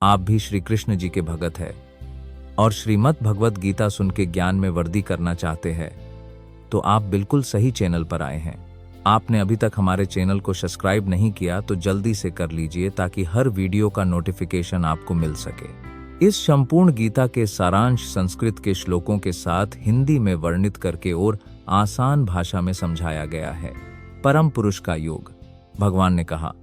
आप भी श्री कृष्ण जी के भगत हैं और श्रीमद् भगवत गीता सुन के ज्ञान में वृद्धि करना चाहते हैं तो आप बिल्कुल सही चैनल पर आए हैं। आपने अभी तक हमारे चैनल को सब्सक्राइब नहीं किया तो जल्दी से कर लीजिए ताकि हर वीडियो का नोटिफिकेशन आपको मिल सके। इस संपूर्ण गीता के सारांश संस्कृत के श्लोकों के साथ हिंदी में वर्णित करके और आसान भाषा में समझाया गया है। परम पुरुष का योग। भगवान ने कहा,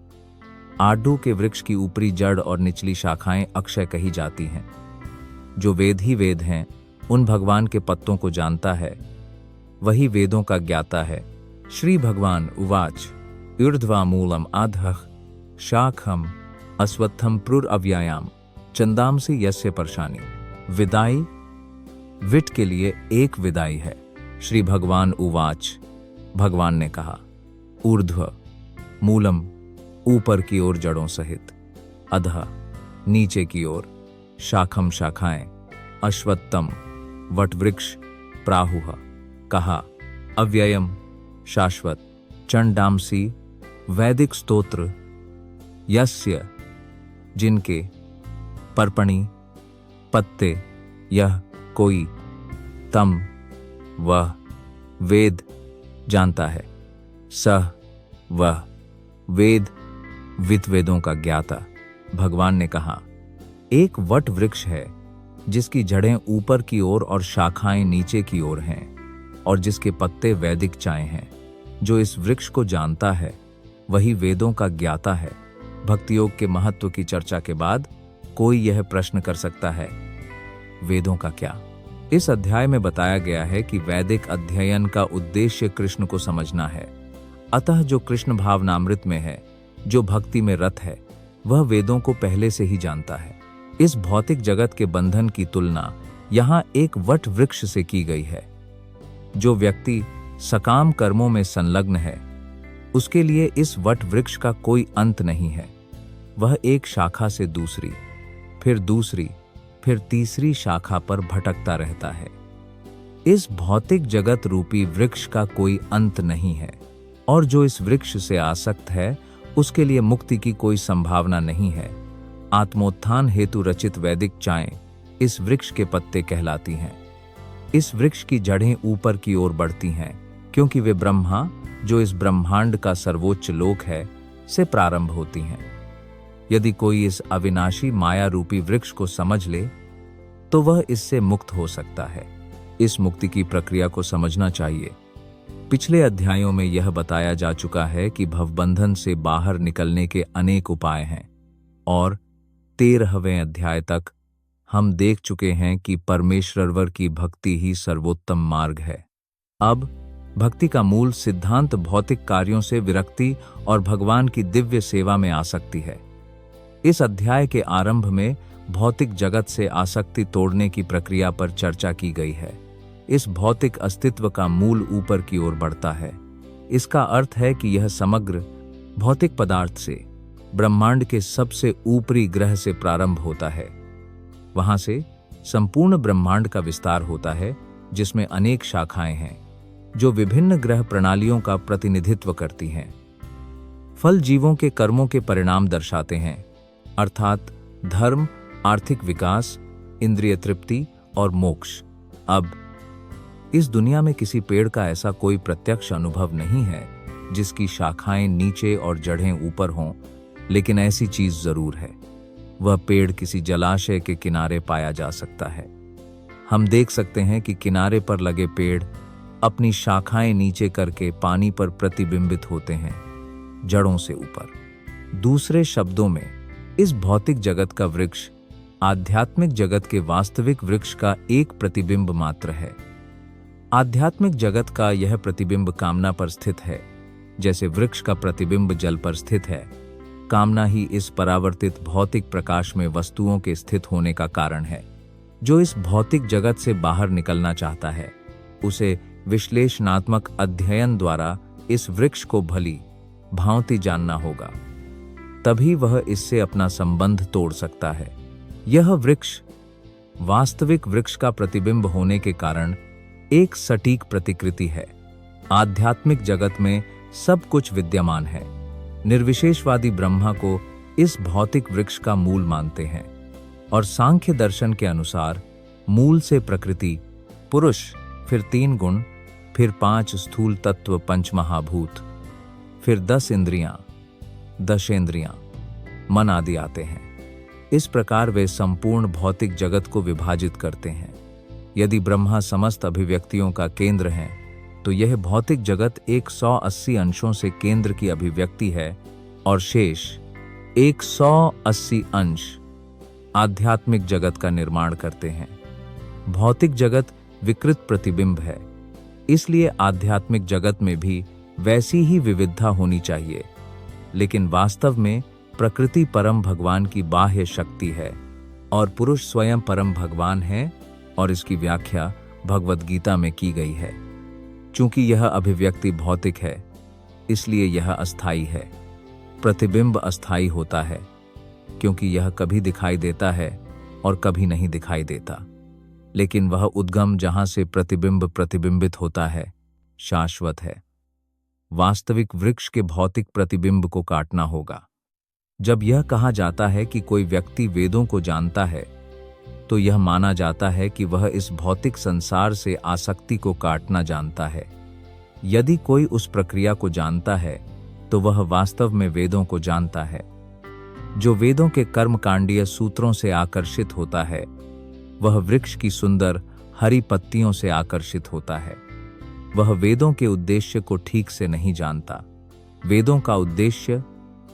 आडू के वृक्ष की ऊपरी जड़ और निचली शाखाएं अक्षय कही जाती हैं। जो वेद ही वेद हैं, उन भगवान के पत्तों को जानता है, वही वेदों का ज्ञाता है। श्री भगवान उवाच ऊर्ध्वा मूलम अधः शाखम अश्वत्थम प्रुरव्यायाम चंदांसी यस्य परशानी। विदाई विट के लिए एक विदाई है। श्री भगवान उवाच, भगवान ने कहा, ऊर्ध्व मूलम ऊपर की ओर जड़ों सहित, अधः नीचे की ओर, शाखम शाखाएं, अश्वत्थम वटवृक्ष, प्राहुः कहा, अव्ययम शाश्वत, चंडांसी वैदिक स्तोत्र, यस्य जिनके, पर्पणी पत्ते, यह कोई, तम वह वेद जानता है, सह वह वेद विद वेदों का ज्ञाता। भगवान ने कहा, एक वट वृक्ष है जिसकी जड़ें ऊपर की ओर और शाखाएं नीचे की ओर हैं और जिसके पत्ते वैदिक चाय हैं। जो इस वृक्ष को जानता है वही वेदों का ज्ञाता है। भक्ति योग के महत्व की चर्चा के बाद कोई यह प्रश्न कर सकता है, वेदों का क्या? इस अध्याय में बताया गया है कि वैदिक अध्ययन का उद्देश्य कृष्ण को समझना है। अतः जो कृष्ण भावनामृत में है, जो भक्ति में रत है, वह वेदों को पहले से ही जानता है। इस भौतिक जगत के बंधन की तुलना यहाँ एक वट वृक्ष से की गई है। जो व्यक्ति सकाम कर्मों में संलग्न है, उसके लिए इस वट वृक्ष का कोई अंत नहीं है। वह एक शाखा से दूसरी, फिर तीसरी शाखा पर भटकता रहता है। इस भौतिक जगत रूपी वृक्ष का कोई अंत नहीं है और जो इस वृक्ष से आसक्त है उसके लिए मुक्ति की कोई संभावना नहीं है। आत्मोत्थान हेतु रचित वैदिक चाय इस वृक्ष के पत्ते कहलाती हैं। इस वृक्ष की जड़ें ऊपर की ओर बढ़ती हैं क्योंकि वे ब्रह्मा, जो इस ब्रह्मांड का सर्वोच्च लोक है, से प्रारंभ होती हैं। यदि कोई इस अविनाशी माया रूपी वृक्ष को समझ ले तो वह इससे मुक्त हो सकता है। इस मुक्ति की प्रक्रिया को समझना चाहिए। पिछले अध्यायों में यह बताया जा चुका है कि भवबंधन से बाहर निकलने के अनेक उपाय हैं और 13वें अध्याय तक हम देख चुके हैं कि परमेश्वरवर की भक्ति ही सर्वोत्तम मार्ग है। अब भक्ति का मूल सिद्धांत भौतिक कार्यों से विरक्ति और भगवान की दिव्य सेवा में आसक्ति है। इस अध्याय के आरंभ में भौतिक जगत से आसक्ति तोड़ने की प्रक्रिया पर चर्चा की गई है। इस भौतिक अस्तित्व का मूल ऊपर की ओर बढ़ता है। इसका अर्थ है कि यह समग्र भौतिक पदार्थ से ब्रह्मांड के सबसे ऊपरी ग्रह से प्रारंभ होता है। वहां से संपूर्ण ब्रह्मांड का विस्तार होता है जिसमें अनेक शाखाएं हैं जो विभिन्न ग्रह प्रणालियों का प्रतिनिधित्व करती हैं। फल जीवों के कर्मों के परिणाम दर्शाते हैं, अर्थात धर्म, आर्थिक विकास, इंद्रिय तृप्ति और मोक्ष। अब इस दुनिया में किसी पेड़ का ऐसा कोई प्रत्यक्ष अनुभव नहीं है जिसकी शाखाएं नीचे और जड़ें ऊपर हों, लेकिन ऐसी चीज जरूर है। वह पेड़ किसी जलाशय के किनारे पाया जा सकता है। हम देख सकते हैं कि किनारे पर लगे पेड़ अपनी शाखाएं नीचे करके पानी पर प्रतिबिंबित होते हैं, जड़ों से ऊपर। दूसरे शब्दों में, इस भौतिक जगत का वृक्ष आध्यात्मिक जगत के वास्तविक वृक्ष का एक प्रतिबिंब मात्र है। आध्यात्मिक जगत का यह प्रतिबिंब कामना पर स्थित है, जैसे वृक्ष का प्रतिबिंब जल पर स्थित है। कामना ही इस परावर्तित भौतिक प्रकाश में वस्तुओं के स्थित होने का कारण है। जो इस भौतिक जगत से बाहर निकलना चाहता है, उसे विश्लेषणात्मक अध्ययन द्वारा इस वृक्ष को भली भांति जानना होगा, तभी वह इससे अपना संबंध तोड़ सकता है। यह वृक्ष वास्तविक वृक्ष का प्रतिबिंब होने के कारण एक सटीक प्रतिकृति है। आध्यात्मिक जगत में सब कुछ विद्यमान है। निर्विशेषवादी ब्रह्मा को इस भौतिक वृक्ष का मूल मानते हैं। और सांख्य दर्शन के अनुसार मूल से प्रकृति, पुरुष, फिर 3 गुण, फिर 5 स्थूल तत्व, 5 महाभूत, फिर 10 इंद्रियां, दशेंद्रियां, मन आदि आते हैं। इस प्रकार वे संपूर्ण भौतिक जगत को विभाजित करते हैं। यदि ब्रह्मा समस्त अभिव्यक्तियों का केंद्र है तो यह भौतिक जगत 180 अंशों से केंद्र की अभिव्यक्ति है और शेष 180 अंश आध्यात्मिक जगत का निर्माण करते हैं। भौतिक जगत विकृत प्रतिबिंब है, इसलिए आध्यात्मिक जगत में भी वैसी ही विविधता होनी चाहिए। लेकिन वास्तव में प्रकृति परम भगवान की बाह्य शक्ति है और पुरुष स्वयं परम भगवान है, और इसकी व्याख्या भगवद गीता में की गई है। चूंकि यह अभिव्यक्ति भौतिक है, इसलिए यह अस्थायी है। प्रतिबिंब अस्थायी होता है क्योंकि यह कभी दिखाई देता है और कभी नहीं दिखाई देता, लेकिन वह उद्गम जहां से प्रतिबिंब प्रतिबिंबित होता है शाश्वत है। वास्तविक वृक्ष के भौतिक प्रतिबिंब को काटना होगा। जब यह कहा जाता है कि कोई व्यक्ति वेदों को जानता है, तो यह माना जाता है कि वह इस भौतिक संसार से आसक्ति को काटना जानता है। यदि कोई उस प्रक्रिया को जानता है तो वह वास्तव में वेदों को जानता है। जो वेदों के कर्मकांडीय सूत्रों से आकर्षित होता है, वह वृक्ष की सुंदर हरी पत्तियों से आकर्षित होता है। वह वेदों के उद्देश्य को ठीक से नहीं जानता। वेदों का उद्देश्य,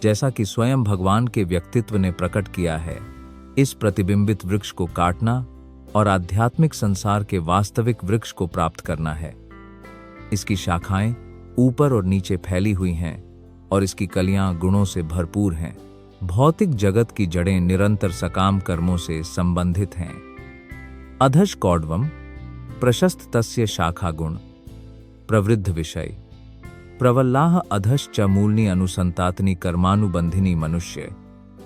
जैसा कि स्वयं भगवान के व्यक्तित्व ने प्रकट किया है, इस प्रतिबिंबित वृक्ष को काटना और आध्यात्मिक संसार के वास्तविक वृक्ष को प्राप्त करना है। इसकी शाखाएं ऊपर और नीचे फैली हुई हैं और इसकी कलियां गुणों से भरपूर हैं। भौतिक जगत की जड़ें निरंतर सकाम कर्मों से संबंधित हैं। अधश कौडवम प्रशस्त तस्य शाखा गुण प्रवृद्ध विषय प्रवल्लाह अधश च मूलनी अनुसंतातनी कर्मानुबंधिनी मनुष्य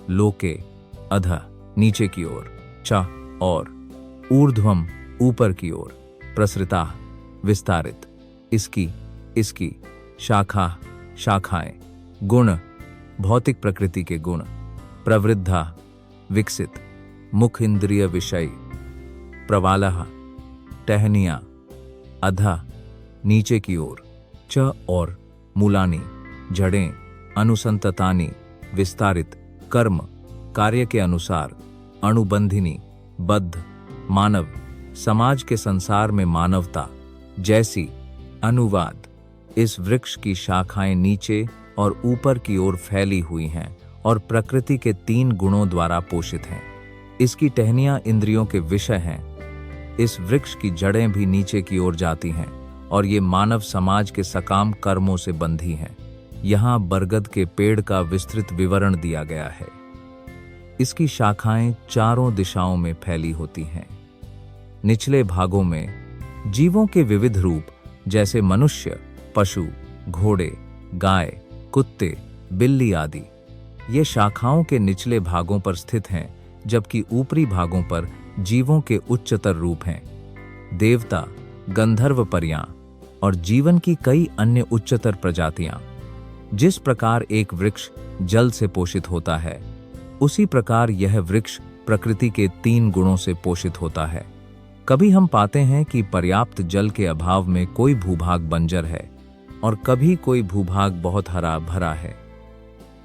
लोके अध नीचे की ओर, च और ऊर्ध्वम ऊपर की ओर, प्रसृता विस्तारित, इसकी शाखा शाखाएं, गुण भौतिक प्रकृति के गुण, प्रवृद्धा विकसित, मुख इंद्रिय विषय, प्रवालः टहनियां, अधा नीचे की ओर, च और मूलानी जड़ें, अनुसंततानी विस्तारित, कर्म कार्य के अनुसार, अणुबंधिनी बद्ध, मानव समाज के संसार में मानवता जैसी। अनुवाद: इस वृक्ष की शाखाएं नीचे और ऊपर की ओर फैली हुई हैं और प्रकृति के 3 गुणों द्वारा पोषित हैं। इसकी टहनियां इंद्रियों के विषय हैं। इस वृक्ष की जड़ें भी नीचे की ओर जाती हैं और ये मानव समाज के सकाम कर्मों से बंधी हैं। यहाँ बरगद के पेड़ का विस्तृत विवरण दिया गया है। इसकी शाखाएं चारों दिशाओं में फैली होती हैं। निचले भागों में जीवों के विविध रूप जैसे मनुष्य, पशु, घोड़े, गाय, कुत्ते, बिल्ली आदि ये शाखाओं के निचले भागों पर स्थित हैं, जबकि ऊपरी भागों पर जीवों के उच्चतर रूप हैं। देवता, गंधर्व परियां और जीवन की कई अन्य उच्चतर प्रजातियां। जिस प्रकार एक वृक्ष जल से पोषित होता है, उसी प्रकार यह वृक्ष प्रकृति के 3 गुणों से पोषित होता है। कभी हम पाते हैं कि पर्याप्त जल के अभाव में कोई भूभाग बंजर है और कभी कोई भूभाग बहुत हरा भरा है।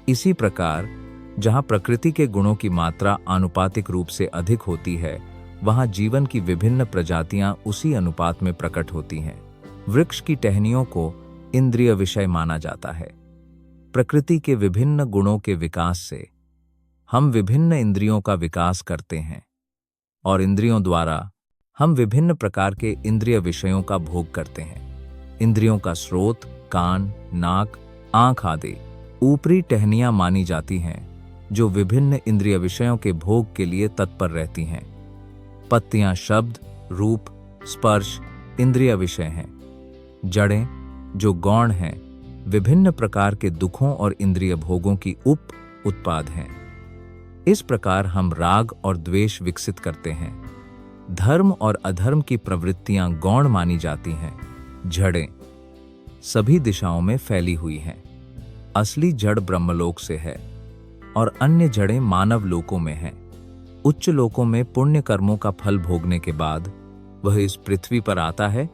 इसी प्रकार जहां प्रकृति के गुणों की मात्रा आनुपातिक रूप से अधिक होती है, वहां जीवन की विभिन्न प्रजातियां उसी अनुपात में प्रकट होती हैं। वृक्ष की टहनियों को इंद्रिय विषय माना जाता है। प्रकृति के विभिन्न गुणों के विकास से हम विभिन्न इंद्रियों का विकास करते हैं और इंद्रियों द्वारा हम विभिन्न प्रकार के इंद्रिय विषयों का भोग करते हैं। इंद्रियों का स्रोत कान, नाक, आंख आदि ऊपरी टहनियां मानी जाती हैं, जो विभिन्न इंद्रिय विषयों के भोग के लिए तत्पर रहती हैं। पत्तियां शब्द, रूप, स्पर्श इंद्रिय विषय हैं। जड़ें, जो गौण हैं, विभिन्न प्रकार के दुखों और इंद्रिय भोगों की उत्पाद हैं। इस प्रकार हम राग और द्वेष विकसित करते हैं। धर्म और अधर्म की प्रवृत्तियां गौण मानी जाती हैं। जड़ें सभी दिशाओं में फैली हुई हैं। असली जड़ ब्रह्मलोक से है और अन्य जड़ें मानव लोकों में हैं। उच्च लोकों में पुण्य कर्मों का फल भोगने के बाद वह इस पृथ्वी पर आता है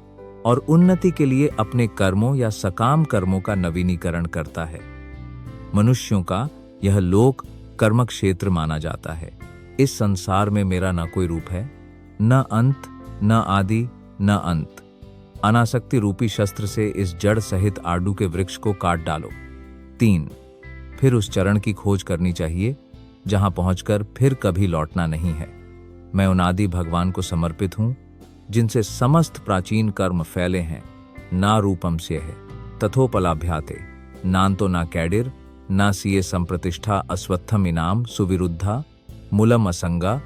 और उन्नति के लिए अपने कर्मों या सकाम कर्मों का नवीनीकरण करता है। मनुष्यों का यह लोक कर्म क्षेत्र माना जाता है। इस संसार में मेरा न कोई रूप है, न अंत, न आदि, न अंत। अनासक्ति रूपी शस्त्र से इस जड़ सहित आडू के वृक्ष को काट डालो। 3. फिर उस चरण की खोज करनी चाहिए जहां पहुंचकर फिर कभी लौटना नहीं है। मैं उनादि भगवान को समर्पित हूं, जिनसे समस्त प्राचीन कर्म फैले हैं। ना रूपम से है तथोपलाभ्याते, नान्तो ना कैडिर, ना सीए संप्रतिष्ठा अस्वत्थम इनाम सुविरुद्धा, मूलम असंगा,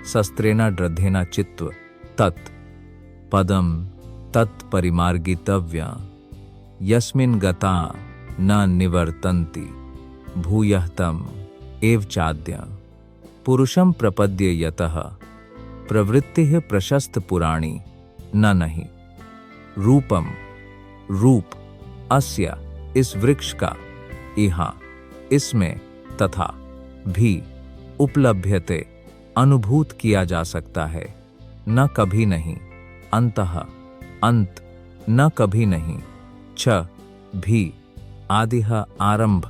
शस्त्रेना ड्रद्धेना चित्व, तत् पदम तत्परिमार्गितव्या, यस्मिन् गता न निवर्तन्ति, भूयः तम एव चाद्य, पुरुषं प्रपद्य यतः प्रवृत्तिः प्रशस्त पुराणी न नहीं। रूपम, रूप, अस्य, इस वृक्ष का, इहा, इसमें, तथा, भी, उपलभ्यते, अनुभूत किया जा सकता है, न कभी नहीं, अंतः, अंत, न कभी नहीं, छ, भी, आदिह, आरंभ,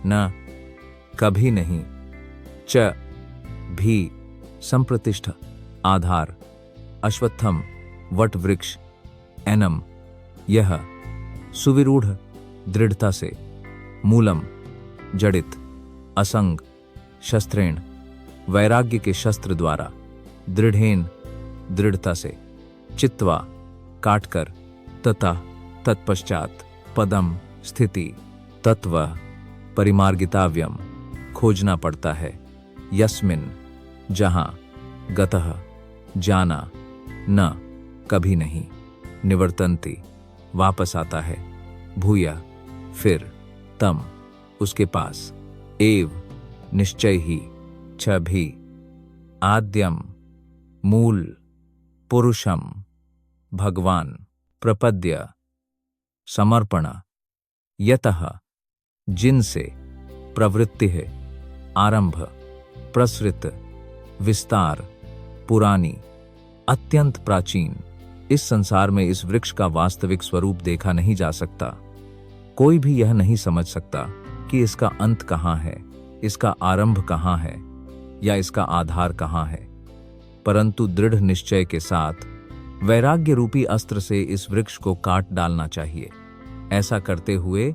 न कभी नहीं, च, भी, संप्रतिष्ठा, आधार, अश्वत्थम, वट वृक्ष, एनम, यह, सुविरूढ़, दृढ़ता से, मूलम, जड़ित, असंग, शस्त्रेण, वैराग्य के शस्त्र द्वारा, दृढ़ेन, दृढ़ता से, चित्वा, काटकर, तथा, तत्पश्चात, पदम, स्थिति, तत्व, परिमार्गिताव्यम, खोजना पड़ता है, यस्मिन, जहां, गतः, जाना, न, कभी नहीं, निवर्तन्ति, वापस आता है, भूया, फिर, तम, उसके पास, एव, निश्चय ही, छ भी, आद्यम, मूल, पुरुषम, भगवान, प्रपद्य, समर्पण, यतः, जिनसे, प्रवृत्ति है, आरंभ, प्रसृत, विस्तार, पुरानी, अत्यंत प्राचीन। इस संसार में इस वृक्ष का वास्तविक स्वरूप देखा नहीं जा सकता। कोई भी यह नहीं समझ सकता कि इसका अंत कहाँ है, इसका आरंभ कहाँ है या इसका आधार कहाँ है। परंतु दृढ़ निश्चय के साथ वैराग्य रूपी अस्त्र से इस वृक्ष को काट डालना चाहिए। ऐसा करते हुए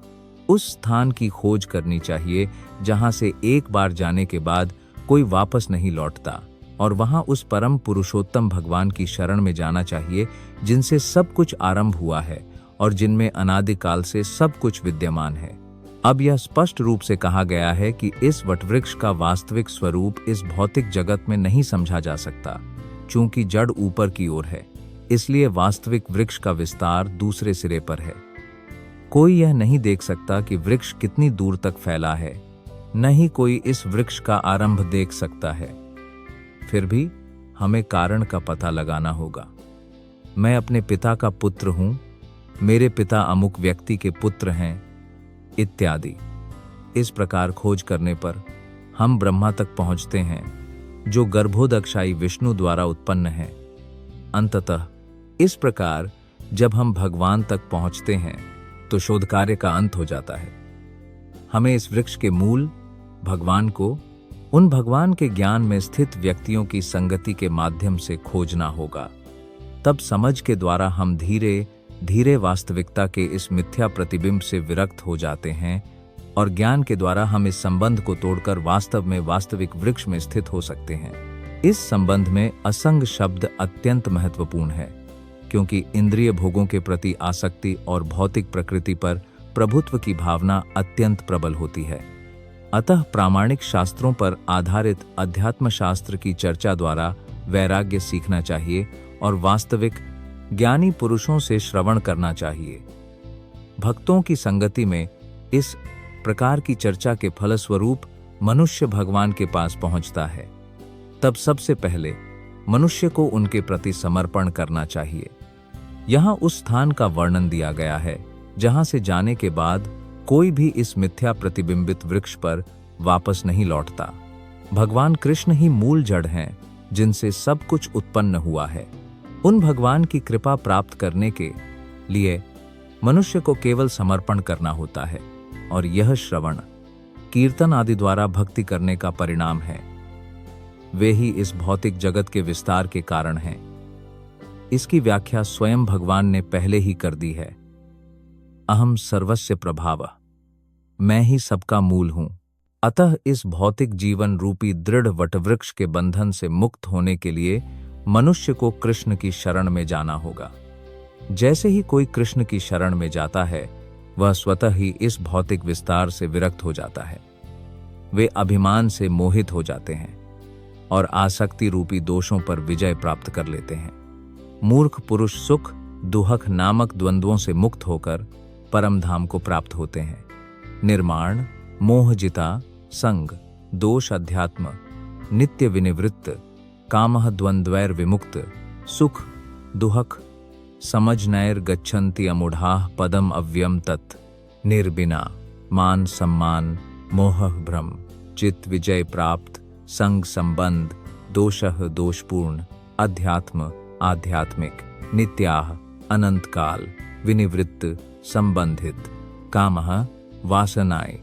उस स्थान की खोज करनी चाहिए जहां से एक बार जाने के बाद कोई वापस नहीं लौटता, और वहां उस परम पुरुषोत्तम भगवान की शरण में जाना चाहिए जिनसे सब कुछ आरंभ हुआ है और जिनमें अनादिकाल से सब कुछ विद्यमान है। अब यह स्पष्ट रूप से कहा गया है कि इस वटवृक्ष का वास्तविक स्वरूप इस भौतिक जगत में नहीं समझा जा सकता। चूंकि जड़ ऊपर की ओर है, इसलिए वास्तविक वृक्ष का विस्तार दूसरे सिरे पर है। कोई यह नहीं देख सकता कि वृक्ष कितनी दूर तक फैला है, न ही कोई इस वृक्ष का आरंभ देख सकता है। फिर भी हमें कारण का पता लगाना होगा। मैं अपने पिता का पुत्र हूं, मेरे पिता अमुक व्यक्ति के पुत्र हैं, इत्यादि। इस प्रकार खोज करने पर हम ब्रह्मा तक पहुंचते हैं, जो गर्भोदकशायी विष्णु द्वारा उत्पन्न है। अंततः इस प्रकार जब हम भगवान तक पहुंचते हैं तो शोध कार्य का अंत हो जाता है। हमें इस वृक्ष के मूल भगवान को उन भगवान के ज्ञान में स्थित व्यक्तियों की संगति के माध्यम से खोजना होगा। तब समझ के द्वारा हम धीरे धीरे वास्तविकता के इस मिथ्या प्रतिबिंब से विरक्त हो जाते हैं, और ज्ञान के द्वारा हम इस संबंध को तोड़कर वास्तव में वास्तविक वृक्ष में स्थित हो सकते हैं। इस संबंध में असंग शब्द अत्यंत महत्वपूर्ण है, क्योंकि इंद्रिय भोगों के प्रति आसक्ति और भौतिक प्रकृति पर प्रभुत्व की भावना अत्यंत प्रबल होती है। अतः प्रामाणिक शास्त्रों पर आधारित अध्यात्म शास्त्र की चर्चा द्वारा वैराग्य सीखना चाहिए और वास्तविक ज्ञानी पुरुषों से श्रवण करना चाहिए। भक्तों की संगति में इस प्रकार की चर्चा के फलस्वरूप मनुष्य भगवान के पास पहुंचता है। तब सबसे पहले मनुष्य को उनके प्रति समर्पण करना चाहिए। यहाँ उस स्थान का वर्णन दिया गया है जहां से जाने के बाद कोई भी इस मिथ्या प्रतिबिंबित वृक्ष पर वापस नहीं लौटता। भगवान कृष्ण ही मूल जड़ हैं जिनसे सब कुछ उत्पन्न हुआ है। उन भगवान की कृपा प्राप्त करने के लिए मनुष्य को केवल समर्पण करना होता है, और यह श्रवण, कीर्तन आदि द्वारा भक्ति करने का परिणाम है। वे ही इस भौतिक जगत के विस्तार के कारण हैं। इसकी व्याख्या स्वयं भगवान ने पहले ही कर दी है। अहम सर्वस्य प्रभाव, मैं ही सबका मूल हूं। अतः इस भौतिक जीवन रूपी दृढ़ वटवृक्ष के बंधन से मुक्त होने के लिए मनुष्य को कृष्ण की शरण में जाना होगा। जैसे ही कोई कृष्ण की शरण में जाता है, वह स्वतः ही इस भौतिक विस्तार से विरक्त हो जाता है। वे अभिमान से मोहित हो जाते हैं और आसक्ति रूपी दोषों पर विजय प्राप्त कर लेते हैं। मूर्ख पुरुष सुख दुहक नामक द्वंद्वों से मुक्त होकर परम धाम को प्राप्त होते हैं। निर्माण, मोहजिता, संग, दोष अध्यात्म, नित्य विनिवृत्त, कामः द्वंद्वैर विमुक्त, सुख दुहक समझनैर गच्छन्ति अमूढ़ाः पदम अव्यम तत्, निर्बिना मान सम्मान मोह भ्रम, चित विजय प्राप्त, संग संबंध, दोषः दोषपूर्ण, अध्यात्म आध्यात्मिक, नित्याः अनंत काल, विनिवृत्त संबंधित, कामः वासनाएं,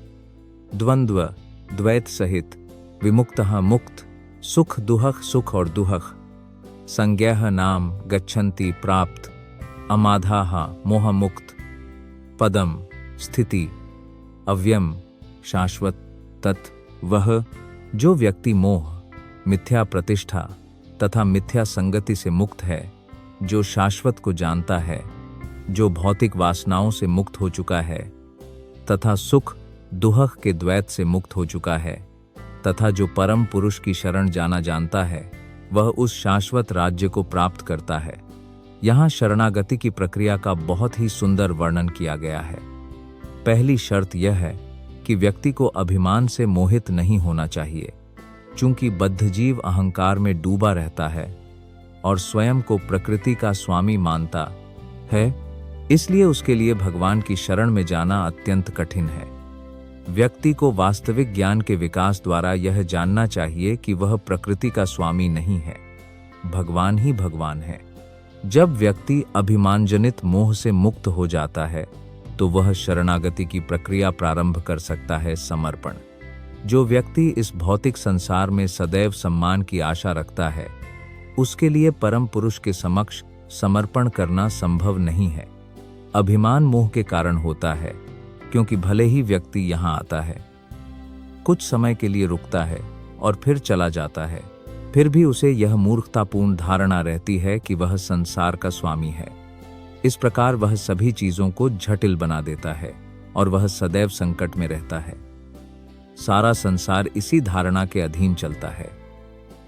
द्वंद्व द्वैत सहित, विमुक्तः मुक्त, सुख दुहक सुख और दुहक, संज्ञः नाम गच्छन्ति प्राप्त, अमाधाः मोह मुक्त, पदम स्थिति, अव्यम शाश्वत, तत् वह जो व्यक्ति मोह, मिथ्या प्रतिष्ठा तथा मिथ्या संगति से मुक्त है, जो शाश्वत को जानता है, जो भौतिक वासनाओं से मुक्त हो चुका है तथा सुख दुहक के द्वैत से मुक्त हो चुका है, तथा जो परम पुरुष की शरण जाना जानता है, वह उस शाश्वत राज्य को प्राप्त करता है। यहाँ शरणागति की प्रक्रिया का बहुत ही सुंदर वर्णन किया गया है। पहली शर्त यह है कि व्यक्ति को अभिमान से मोहित नहीं होना चाहिए, चूंकि बद्धजीव अहंकार में डूबा रहता है और स्वयं को प्रकृति का स्वामी मानता है, इसलिए उसके लिए भगवान की शरण में जाना अत्यंत कठिन है। व्यक्ति को वास्तविक ज्ञान के विकास द्वारा यह जानना चाहिए कि वह प्रकृति का स्वामी नहीं है, भगवान ही भगवान है। जब व्यक्ति अभिमानजनित मोह से मुक्त हो जाता है, तो वह शरणागति की प्रक्रिया प्रारंभ कर सकता है। समर्पण। जो व्यक्ति इस भौतिक संसार में सदैव सम्मान की आशा रखता है, उसके लिए परम पुरुष के समक्ष समर्पण करना संभव नहीं है। अभिमान मोह के कारण होता है, क्योंकि भले ही व्यक्ति यहाँ आता है, कुछ समय के लिए रुकता है और फिर चला जाता है, फिर भी उसे यह मूर्खतापूर्ण धारणा रहती है कि वह संसार का स्वामी है। इस प्रकार वह सभी चीजों को जटिल बना देता है और वह सदैव संकट में रहता है। सारा संसार इसी धारणा के अधीन चलता है।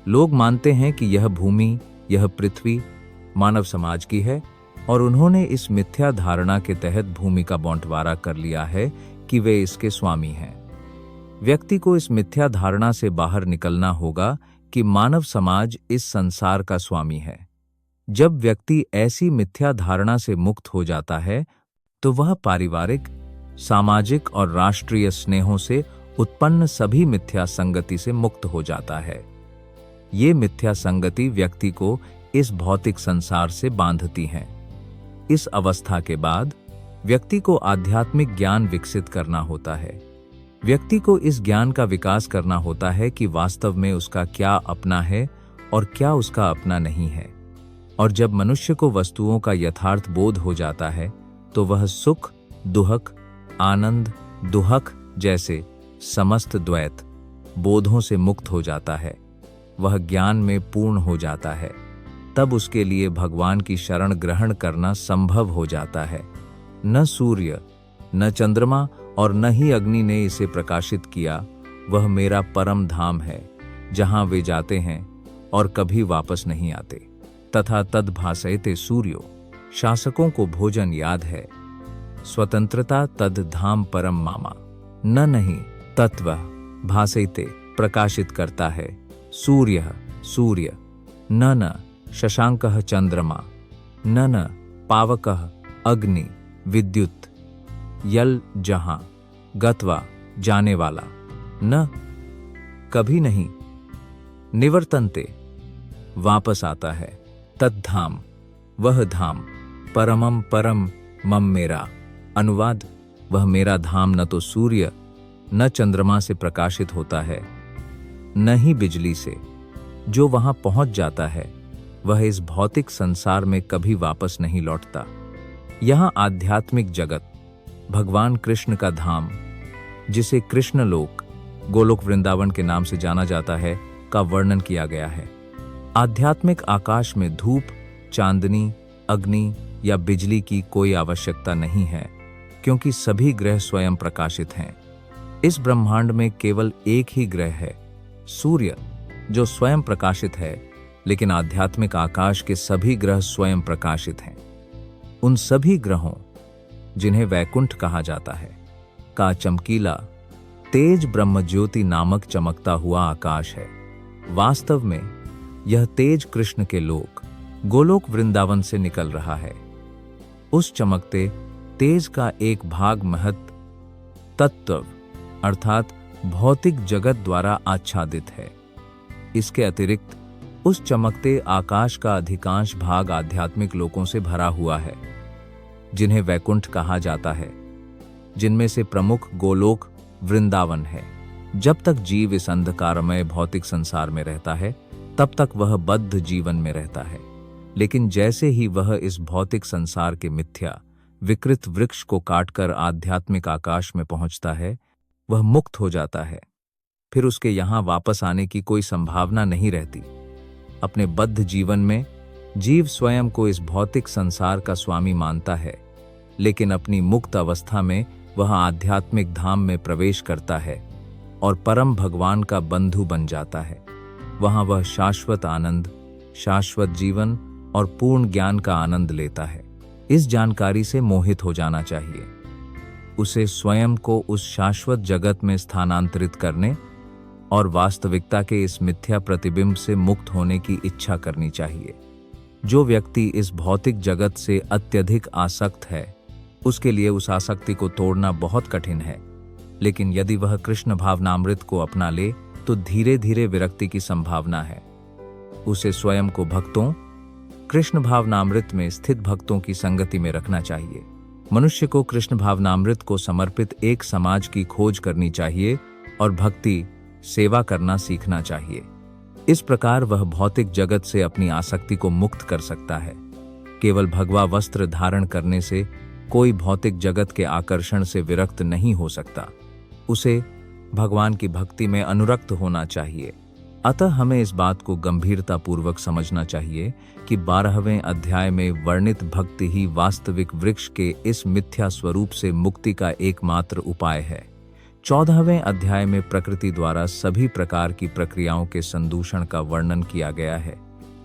लोग मानते हैं कि यह भूमि, यह पृथ्वी मानव समाज की है, और उन्होंने इस मिथ्या धारणा के तहत भूमि का बंटवारा कर लिया है कि वे इसके स्वामी हैं। व्यक्ति को इस मिथ्या धारणा से बाहर निकलना होगा कि मानव समाज इस संसार का स्वामी है। जब व्यक्ति ऐसी मिथ्या धारणा से मुक्त हो जाता है, तो वह पारिवारिक, सामाजिक और राष्ट्रीय स्नेहों से उत्पन्न सभी मिथ्या संगति से मुक्त हो जाता है। ये मिथ्या संगति व्यक्ति को इस भौतिक संसार से बांधती हैं। इस अवस्था के बाद व्यक्ति को आध्यात्मिक ज्ञान विकसित करना होता है। व्यक्ति को इस ज्ञान का विकास करना होता है कि वास्तव में उसका क्या अपना है और क्या उसका अपना नहीं है। और जब मनुष्य को वस्तुओं का यथार्थ बोध हो जाता है, तो वह सुख, दुहक, आनंद, दुहक जैसे समस्त द्वैत बोधों से मुक्त हो जाता है। वह ज्ञान में पूर्ण हो जाता है। तब उसके लिए भगवान की शरण ग्रहण करना संभव हो जाता है। न सूर्य, न चंद्रमा और न ही अग्नि ने इसे प्रकाशित किया। वह मेरा परम धाम है, जहां वे जाते हैं और कभी वापस नहीं आते। तथा तद भासयते सूर्यो, शासकों को भोजन याद है। स्वतंत्रता तद धाम परम मामा, न नहीं तत्व भासयते प्रकाशित करता है। सूर्य सूर्य, न शशांकः चंद्रमा, न पावकः अग्नि विद्युत, यल जहां गत्वा जाने वाला, न कभी नहीं निवर्तन्ते, वापस आता है। तद्धाम, वह धाम। परमम परम मम मेरा, अनुवाद, वह मेरा धाम न तो सूर्य न चंद्रमा से प्रकाशित होता है, न ही बिजली से। जो वहां पहुंच जाता है वह इस भौतिक संसार में कभी वापस नहीं लौटता। यहां आध्यात्मिक जगत, भगवान कृष्ण का धाम, जिसे कृष्ण लोक, गोलोक वृंदावन के नाम से जाना जाता है, का वर्णन किया गया है। आध्यात्मिक आकाश में धूप, चांदनी, अग्नि या बिजली की कोई आवश्यकता नहीं है, क्योंकि सभी ग्रह स्वयं प्रकाशित हैं। इस ब्रह्मांड में केवल एक ही ग्रह है, सूर्य, जो स्वयं प्रकाशित है, लेकिन आध्यात्मिक आकाश के सभी ग्रह स्वयं प्रकाशित हैं। उन सभी ग्रहों, जिन्हें वैकुंठ कहा जाता है, का चमकीला तेज ब्रह्मज्योति नामक चमकता हुआ आकाश है। वास्तव में यह तेज कृष्ण के लोक, गोलोक वृंदावन से निकल रहा है। उस चमकते तेज का एक भाग महत तत्व अर्थात भौतिक जगत द्वारा आच्छादित है। इसके अतिरिक्त उस चमकते आकाश का अधिकांश भाग आध्यात्मिक लोकों से भरा हुआ है, जिन्हें वैकुंठ कहा जाता है, जिनमें से प्रमुख गोलोक वृंदावन है। जब तक जीव इस अंधकारमय भौतिक संसार में रहता है, तब तक वह बद्ध जीवन में रहता है। लेकिन जैसे ही वह इस भौतिक संसार के मिथ्या विकृत वृक्ष को काटकर आध्यात्मिक आकाश में पहुंचता है, वह मुक्त हो जाता है। फिर उसके यहां वापस आने की कोई संभावना नहीं रहती। अपने बद्ध जीवन में जीव स्वयं को इस भौतिक संसार का स्वामी मानता है, लेकिन अपनी मुक्त अवस्था में वह आध्यात्मिक धाम में प्रवेश करता है और परम भगवान का बंधु बन जाता है। वहां वह शाश्वत आनंद, शाश्वत जीवन और पूर्ण ज्ञान का आनंद लेता है। इस जानकारी से मोहित हो जाना चाहिए। उसे स्वयं को उस शाश्वत जगत में स्थानांतरित करने और वास्तविकता के इस मिथ्या प्रतिबिंब से मुक्त होने की इच्छा करनी चाहिए। जो व्यक्ति इस भौतिक जगत से अत्यधिक आसक्त है, उसके लिए उस आसक्ति को तोड़ना बहुत कठिन है। लेकिन यदि वह कृष्ण भावनामृत को अपना ले, तो धीरे धीरे विरक्ति की संभावना है। उसे स्वयं को भक्तों, कृष्ण भावनामृत में स्थित भक्तों की संगति में रखना चाहिए। मनुष्य को कृष्ण भावनामृत को समर्पित एक समाज की खोज करनी चाहिए और भक्ति, सेवा करना सीखना चाहिए। इस प्रकार वह भौतिक जगत से अपनी आसक्ति को मुक्त कर सकता है। केवल भगवा वस्त्र धारण करने से कोई भौतिक जगत के आकर्षण से विरक्त नहीं हो सकता। उसे भगवान की भक्ति में अनुरक्त होना चाहिए। अतः हमें इस बात को गंभीरता पूर्वक समझना चाहिए कि 12वें अध्याय में वर्णित भक्ति ही वास्तविक वृक्ष के इस मिथ्या स्वरूप से मुक्ति का एकमात्र उपाय है। 14वें अध्याय में प्रकृति द्वारा सभी प्रकार की प्रक्रियाओं के संदूषण का वर्णन किया गया है।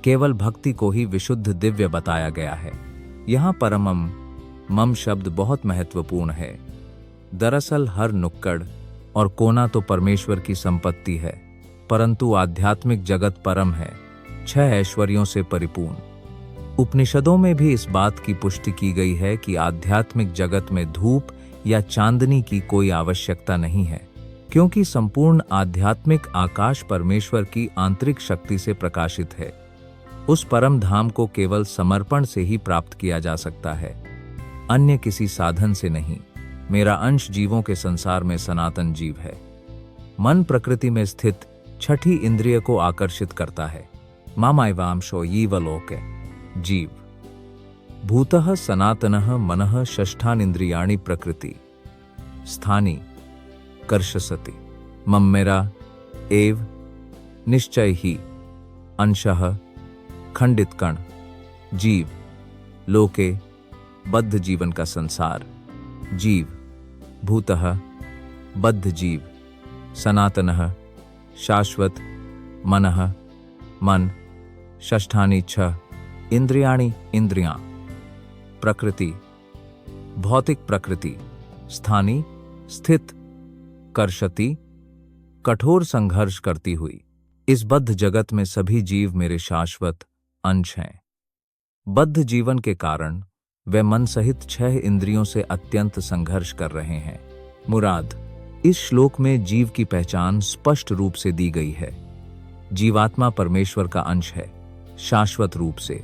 केवल भक्ति को ही विशुद्ध दिव्य बताया गया है। यहाँ परमम मम शब्द बहुत महत्वपूर्ण है। दरअसल हर नुक्कड़ और कोना तो परमेश्वर की संपत्ति है, परंतु आध्यात्मिक जगत परम है, 6 ऐश्वर्यों से परिपूर्ण। उपनिषदों में भी इस बात की पुष्टि की गई है कि आध्यात्मिक जगत में धूप या चांदनी की कोई आवश्यकता नहीं है, क्योंकि संपूर्ण आध्यात्मिक आकाश परमेश्वर की आंतरिक शक्ति से प्रकाशित है। उस परम धाम को केवल समर्पण से ही प्राप्त किया जा सकता है, अन्य किसी साधन से नहीं। मेरा अंश जीवों के संसार में सनातन जीव है। मन प्रकृति में स्थित छठी इंद्रिय को आकर्षित करता है। मामायवांशो यीवलोके जीव भूतः सनातनः मनः षष्ठानीन्द्रियाणि प्रकृति स्थानी कर्षसति मम्मेरा एव निश्चय ही अंशः खंडित कण जीव लोके बद्ध जीवन का संसार जीव भूतः बद्ध जीव सनातनः शाश्वत मनः मन षष्ठानि 6 इंद्रियाणि इंद्रियां प्रकृति भौतिक प्रकृति स्थानी स्थित कर्षति कठोर संघर्ष करती हुई। इस बद्ध जगत में सभी जीव मेरे शाश्वत अंश हैं। बद्ध जीवन के कारण वे मन सहित 6 इंद्रियों से अत्यंत संघर्ष कर रहे हैं। मुराद, इस श्लोक में जीव की पहचान स्पष्ट रूप से दी गई है। जीवात्मा परमेश्वर का अंश है, शाश्वत रूप से।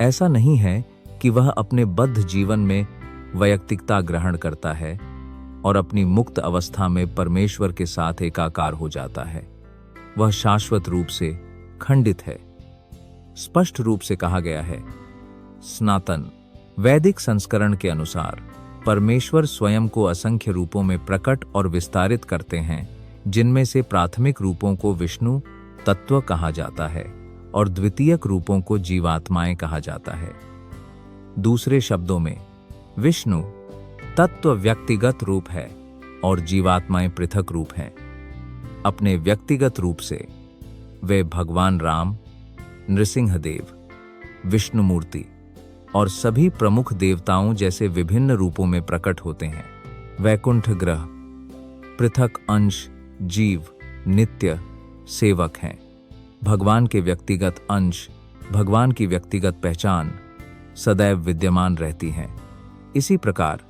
ऐसा नहीं है कि वह अपने बद्ध जीवन में वैयक्तिकता ग्रहण करता है और अपनी मुक्त अवस्था में परमेश्वर के साथ एकाकार हो जाता है। वह शाश्वत रूप से खंडित है। स्पष्ट रूप से कहा गया है, सनातन वैदिक संस्करण के अनुसार परमेश्वर स्वयं को असंख्य रूपों में प्रकट और विस्तारित करते हैं, जिनमें से प्राथमिक रूपों को विष्णु तत्व कहा जाता है और द्वितीयक रूपों को जीवात्माएं कहा जाता है। दूसरे शब्दों में, विष्णु तत्व व्यक्तिगत रूप है और जीवात्माएं पृथक रूप हैं। अपने व्यक्तिगत रूप से वे भगवान राम, नृसिंहदेव, विष्णुमूर्ति और सभी प्रमुख देवताओं जैसे विभिन्न रूपों में प्रकट होते हैं। वैकुंठ ग्रह पृथक अंश, जीव, नित्य सेवक हैं। भगवान के व्यक्तिगत अंश, भगवान की व्यक्तिगत पहचान सदैव विद्यमान रहती हैं। इसी प्रकार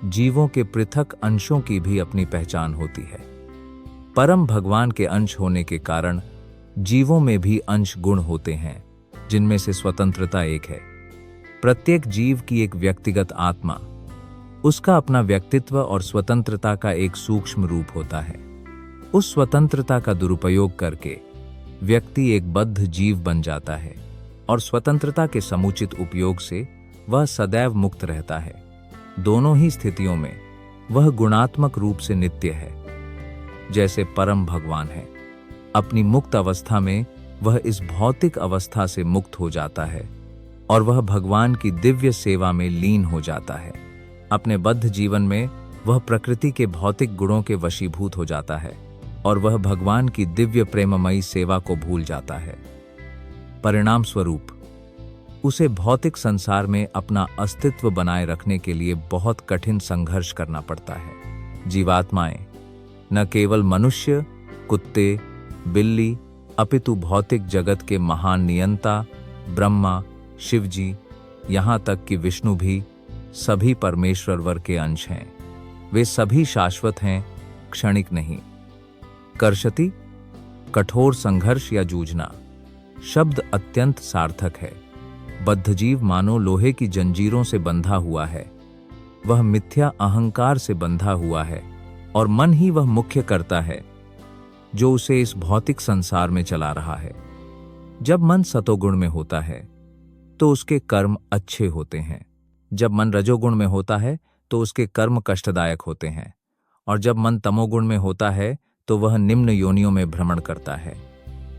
जीवों के पृथक अंशों की भी अपनी पहचान होती है। परम भगवान के अंश होने के कारण जीवों में भी अंश गुण होते हैं, जिनमें से स्वतंत्रता एक है। प्रत्येक जीव की एक व्यक्तिगत आत्मा, उसका अपना व्यक्तित्व और स्वतंत्रता का एक सूक्ष्म रूप होता है। उस स्वतंत्रता का दुरुपयोग करके व्यक्ति एक बद्ध जीव बन जाता है और स्वतंत्रता के समुचित उपयोग से वह सदैव मुक्त रहता है। दोनों ही स्थितियों में वह गुणात्मक रूप से नित्य है, जैसे परम भगवान है। अपनी मुक्त अवस्था में वह इस भौतिक अवस्था से मुक्त हो जाता है और वह भगवान की दिव्य सेवा में लीन हो जाता है। अपने बद्ध जीवन में वह प्रकृति के भौतिक गुणों के वशीभूत हो जाता है और वह भगवान की दिव्य प्रेममयी सेवा को भूल जाता है। परिणाम स्वरूप उसे भौतिक संसार में अपना अस्तित्व बनाए रखने के लिए बहुत कठिन संघर्ष करना पड़ता है। जीवात्माएं न केवल मनुष्य, कुत्ते, बिल्ली, अपितु भौतिक जगत के महान नियंता ब्रह्मा, शिवजी, यहाँ तक कि विष्णु भी सभी परमेश्वर के अंश हैं। वे सभी शाश्वत हैं, क्षणिक नहीं। कर्षति कठोर संघर्ष या जूझना शब्द अत्यंत सार्थक है। बद्धजीव मानो लोहे की जंजीरों से बंधा हुआ है। वह मिथ्या अहंकार से बंधा हुआ है और मन ही वह मुख्य करता है जो उसे इस भौतिक संसार में चला रहा है। जब मन सतोगुण में होता है तो उसके कर्म अच्छे होते हैं। जब मन रजोगुण में होता है तो उसके कर्म कष्टदायक होते हैं और जब मन तमोगुण में होता है तो वह निम्न योनियों में भ्रमण करता है।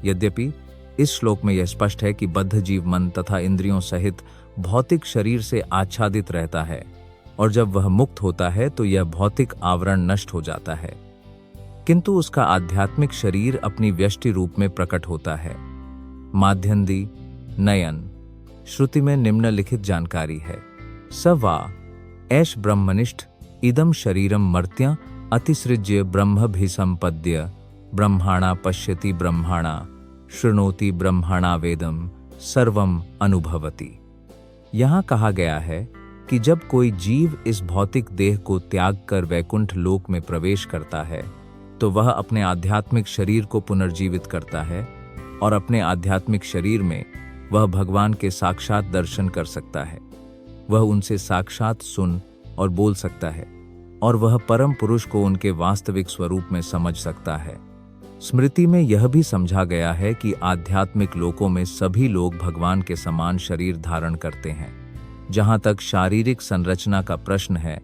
यद्यपि इस श्लोक में यह स्पष्ट है कि बद्ध जीव मन तथा इंद्रियों सहित भौतिक शरीर से आच्छादित रहता है और जब वह मुक्त होता है तो यह भौतिक आवरण नष्ट हो जाता है, किंतु उसका आध्यात्मिक शरीर अपनी व्यष्टि रूप में प्रकट होता है। माध्यन्दी नयन श्रुति में निम्नलिखित जानकारी है। स वा ऐश ब्रह्मनिष्ठ इदम शरीरम मर्त्य अतिसृज्य ब्रह्मभिसंपद्य ब्रह्माणा पश्यति ब्रह्माणा शृणोति ब्रह्माणा वेदम सर्वम अनुभवति। यहाँ कहा गया है कि जब कोई जीव इस भौतिक देह को त्याग कर वैकुंठ लोक में प्रवेश करता है तो वह अपने आध्यात्मिक शरीर को पुनर्जीवित करता है और अपने आध्यात्मिक शरीर में वह भगवान के साक्षात दर्शन कर सकता है। वह उनसे साक्षात सुन और बोल सकता है और वह परम पुरुष को उनके वास्तविक स्वरूप में समझ सकता है। स्मृति में यह भी समझा गया है कि आध्यात्मिक लोकों में सभी लोग भगवान के समान शरीर धारण करते हैं। जहां तक शारीरिक संरचना का प्रश्न है,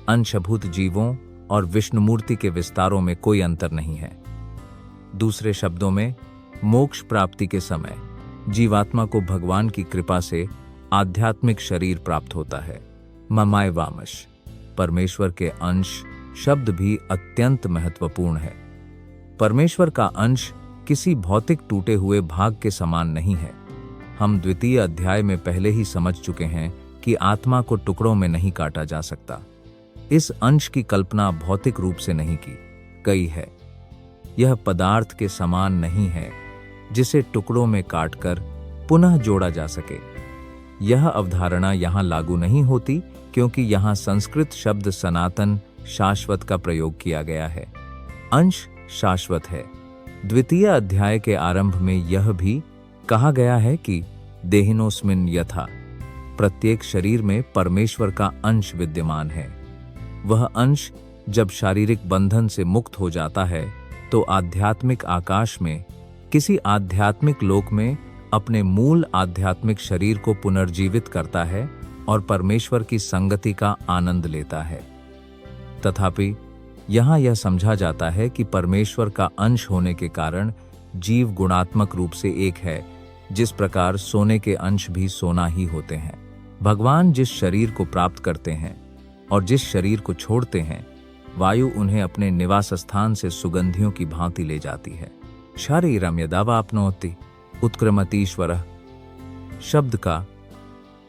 अंशभूत जीवों और विष्णुमूर्ति के विस्तारों में कोई अंतर नहीं है। दूसरे शब्दों में, मोक्ष प्राप्ति के समय जीवात्मा को भगवान की कृपा से आध्यात्मिक शरीर प्राप्त होता है। ममाय वामश परमेश्वर के अंश शब्द भी अत्यंत महत्वपूर्ण है। परमेश्वर का अंश किसी भौतिक टूटे हुए भाग के समान नहीं है। हम द्वितीय अध्याय में पहले ही समझ चुके हैं कि आत्मा को टुकड़ों में नहीं काटा जा सकता। इस अंश की कल्पना भौतिक रूप से नहीं की गई है। यह पदार्थ के समान नहीं है जिसे टुकड़ों में काटकर पुनः जोड़ा जा सके। यह अवधारणा यहाँ लागू नहीं होती क्योंकि यहाँ संस्कृत शब्द सनातन शाश्वत का प्रयोग किया गया है। अंश शाश्वत है द्वितीय अध्याय के आरंभ में यह भी कहा गया है कि देहिनोस्मिन यथा, प्रत्येक शरीर में परमेश्वर का अंश विद्यमान है। वह अंश जब शारीरिक बंधन से मुक्त हो जाता है तो आध्यात्मिक आकाश में, किसी आध्यात्मिक लोक में अपने मूल आध्यात्मिक शरीर को पुनर्जीवित करता है और परमेश्वर की संगति का आनंद लेता है। तथापि यहाँ यह समझा जाता है कि परमेश्वर का अंश होने के कारण जीव गुणात्मक रूप से एक है, जिस प्रकार सोने के अंश भी सोना ही होते हैं। भगवान जिस शरीर को प्राप्त करते हैं और जिस शरीर को छोड़ते हैं, वायु उन्हें अपने निवास स्थान से सुगंधियों की भांति ले जाती है। शरीरम यदावाप्नोति उत्क्रमतीश्वरः शब्द का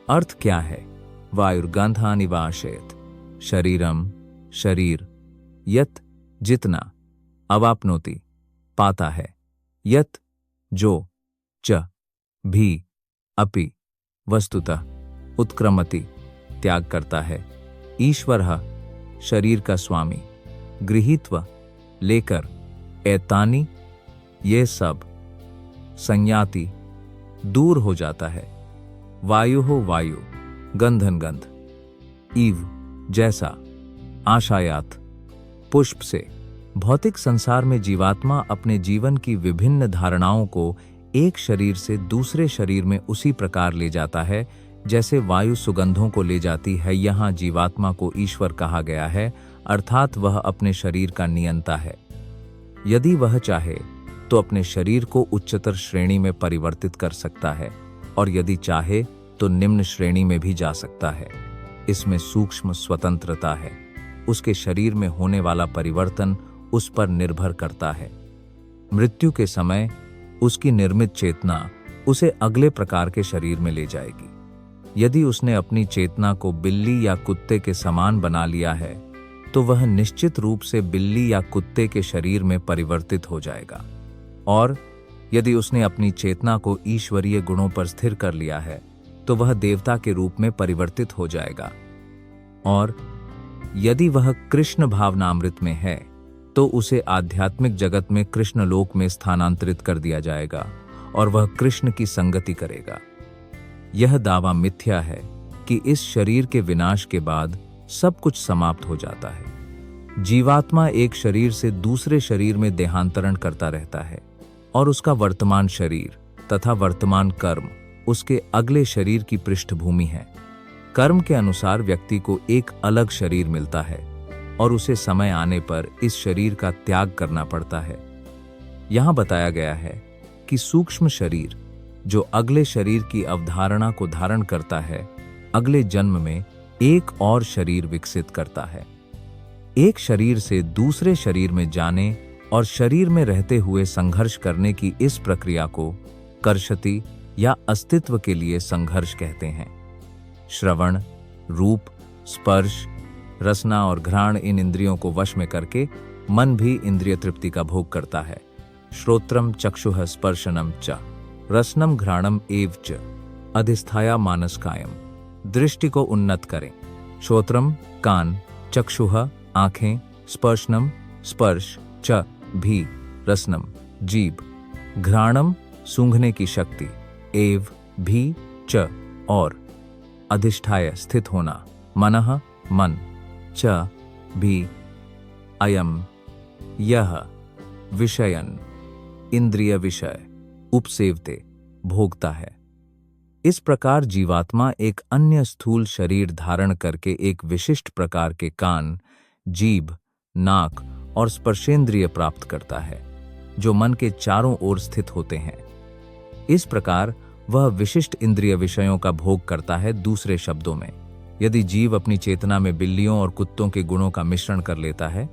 अर्थ क्या है? वायुर्गंधानिवाशेत, शरीरम शरीर, यत जितना, अवाप्नोति पाता है, यत जो, च भी, अपि वस्तुतः, उत्क्रमति त्याग करता है, ईश्वरः शरीर का स्वामी, गृहीत्वा लेकर, एतानि ये सब, संयाति दूर हो जाता है, वायु हो वायु, गंधन गंध, इव जैसा, आशायात पुष्प से। भौतिक संसार में जीवात्मा अपने जीवन की विभिन्न धारणाओं को एक शरीर से दूसरे शरीर में उसी प्रकार ले जाता है जैसे वायु सुगंधों को ले जाती है। यहाँ जीवात्मा को ईश्वर कहा गया है, अर्थात वह अपने शरीर का नियंता है। यदि वह चाहे तो अपने शरीर को उच्चतर श्रेणी में परिवर्तित कर सकता है और यदि चाहे तो निम्न श्रेणी में भी जा सकता है। इसमें सूक्ष्म स्वतंत्रता है। उसके शरीर में होने वाला परिवर्तन उस पर निर्भर करता है। मृत्यु के समय उसकी निर्मित चेतना उसे अगले प्रकार के शरीर में ले जाएगी। यदि उसने अपनी चेतना को बिल्ली या कुत्ते के समान बना लिया है तो वह निश्चित रूप से बिल्ली या कुत्ते के शरीर में परिवर्तित हो जाएगा, और यदि उसने अपनी चेतना को ईश्वरीय गुणों पर स्थिर कर लिया है तो वह देवता के रूप में परिवर्तित हो जाएगा, और यदि वह कृष्ण भावनामृत में है तो उसे आध्यात्मिक जगत में कृष्ण लोक में स्थानांतरित कर दिया जाएगा और वह कृष्ण की संगति करेगा। यह दावा मिथ्या है कि इस शरीर के विनाश के बाद सब कुछ समाप्त हो जाता है। जीवात्मा एक शरीर से दूसरे शरीर में देहांतरण करता रहता है और उसका वर्तमान शरीर तथा वर्तमान कर्म उसके अगले शरीर की पृष्ठभूमि है। कर्म के अनुसार व्यक्ति को एक अलग शरीर मिलता है और उसे समय आने पर इस शरीर का त्याग करना पड़ता है। यहाँ बताया गया है कि सूक्ष्म शरीर जो अगले शरीर की अवधारणा को धारण करता है, अगले जन्म में एक और शरीर विकसित करता है। एक शरीर से दूसरे शरीर में जाने और शरीर में रहते हुए संघर्ष करने की इस प्रक्रिया को कर्षति या अस्तित्व के लिए संघर्ष कहते हैं। श्रवण, रूप, स्पर्श, रसना और घ्राण इन इंद्रियों को वश में करके मन भी इंद्रिय तृप्ति का भोग करता है। श्रोत्रम चक्षुः स्पर्शनम च रसनम घ्राणम एव च अधिष्ठाया मानसकायम। दृष्टि को उन्नत करें। श्रोत्रम कान, चक्षुः आंखें, स्पर्शनम स्पर्श, च भी रसनम जीभ, घ्राणम सूंघने की शक्ति, एव भी च और अधिष्ठाय स्थित होना, मनः मन, च भी अयम यह विषयन इंद्रिय विषय उपसेवते भोगता है। इस प्रकार जीवात्मा एक अन्य स्थूल शरीर धारण करके एक विशिष्ट प्रकार के कान, जीभ, नाक और स्पर्शेंद्रिय प्राप्त करता है जो मन के चारों ओर स्थित होते हैं। इस प्रकार वह विशिष्ट इंद्रिय विषयों का भोग करता है। दूसरे शब्दों में, यदि जीव अपनी चेतना में बिल्लियों और कुत्तों के गुणों का मिश्रण कर लेता है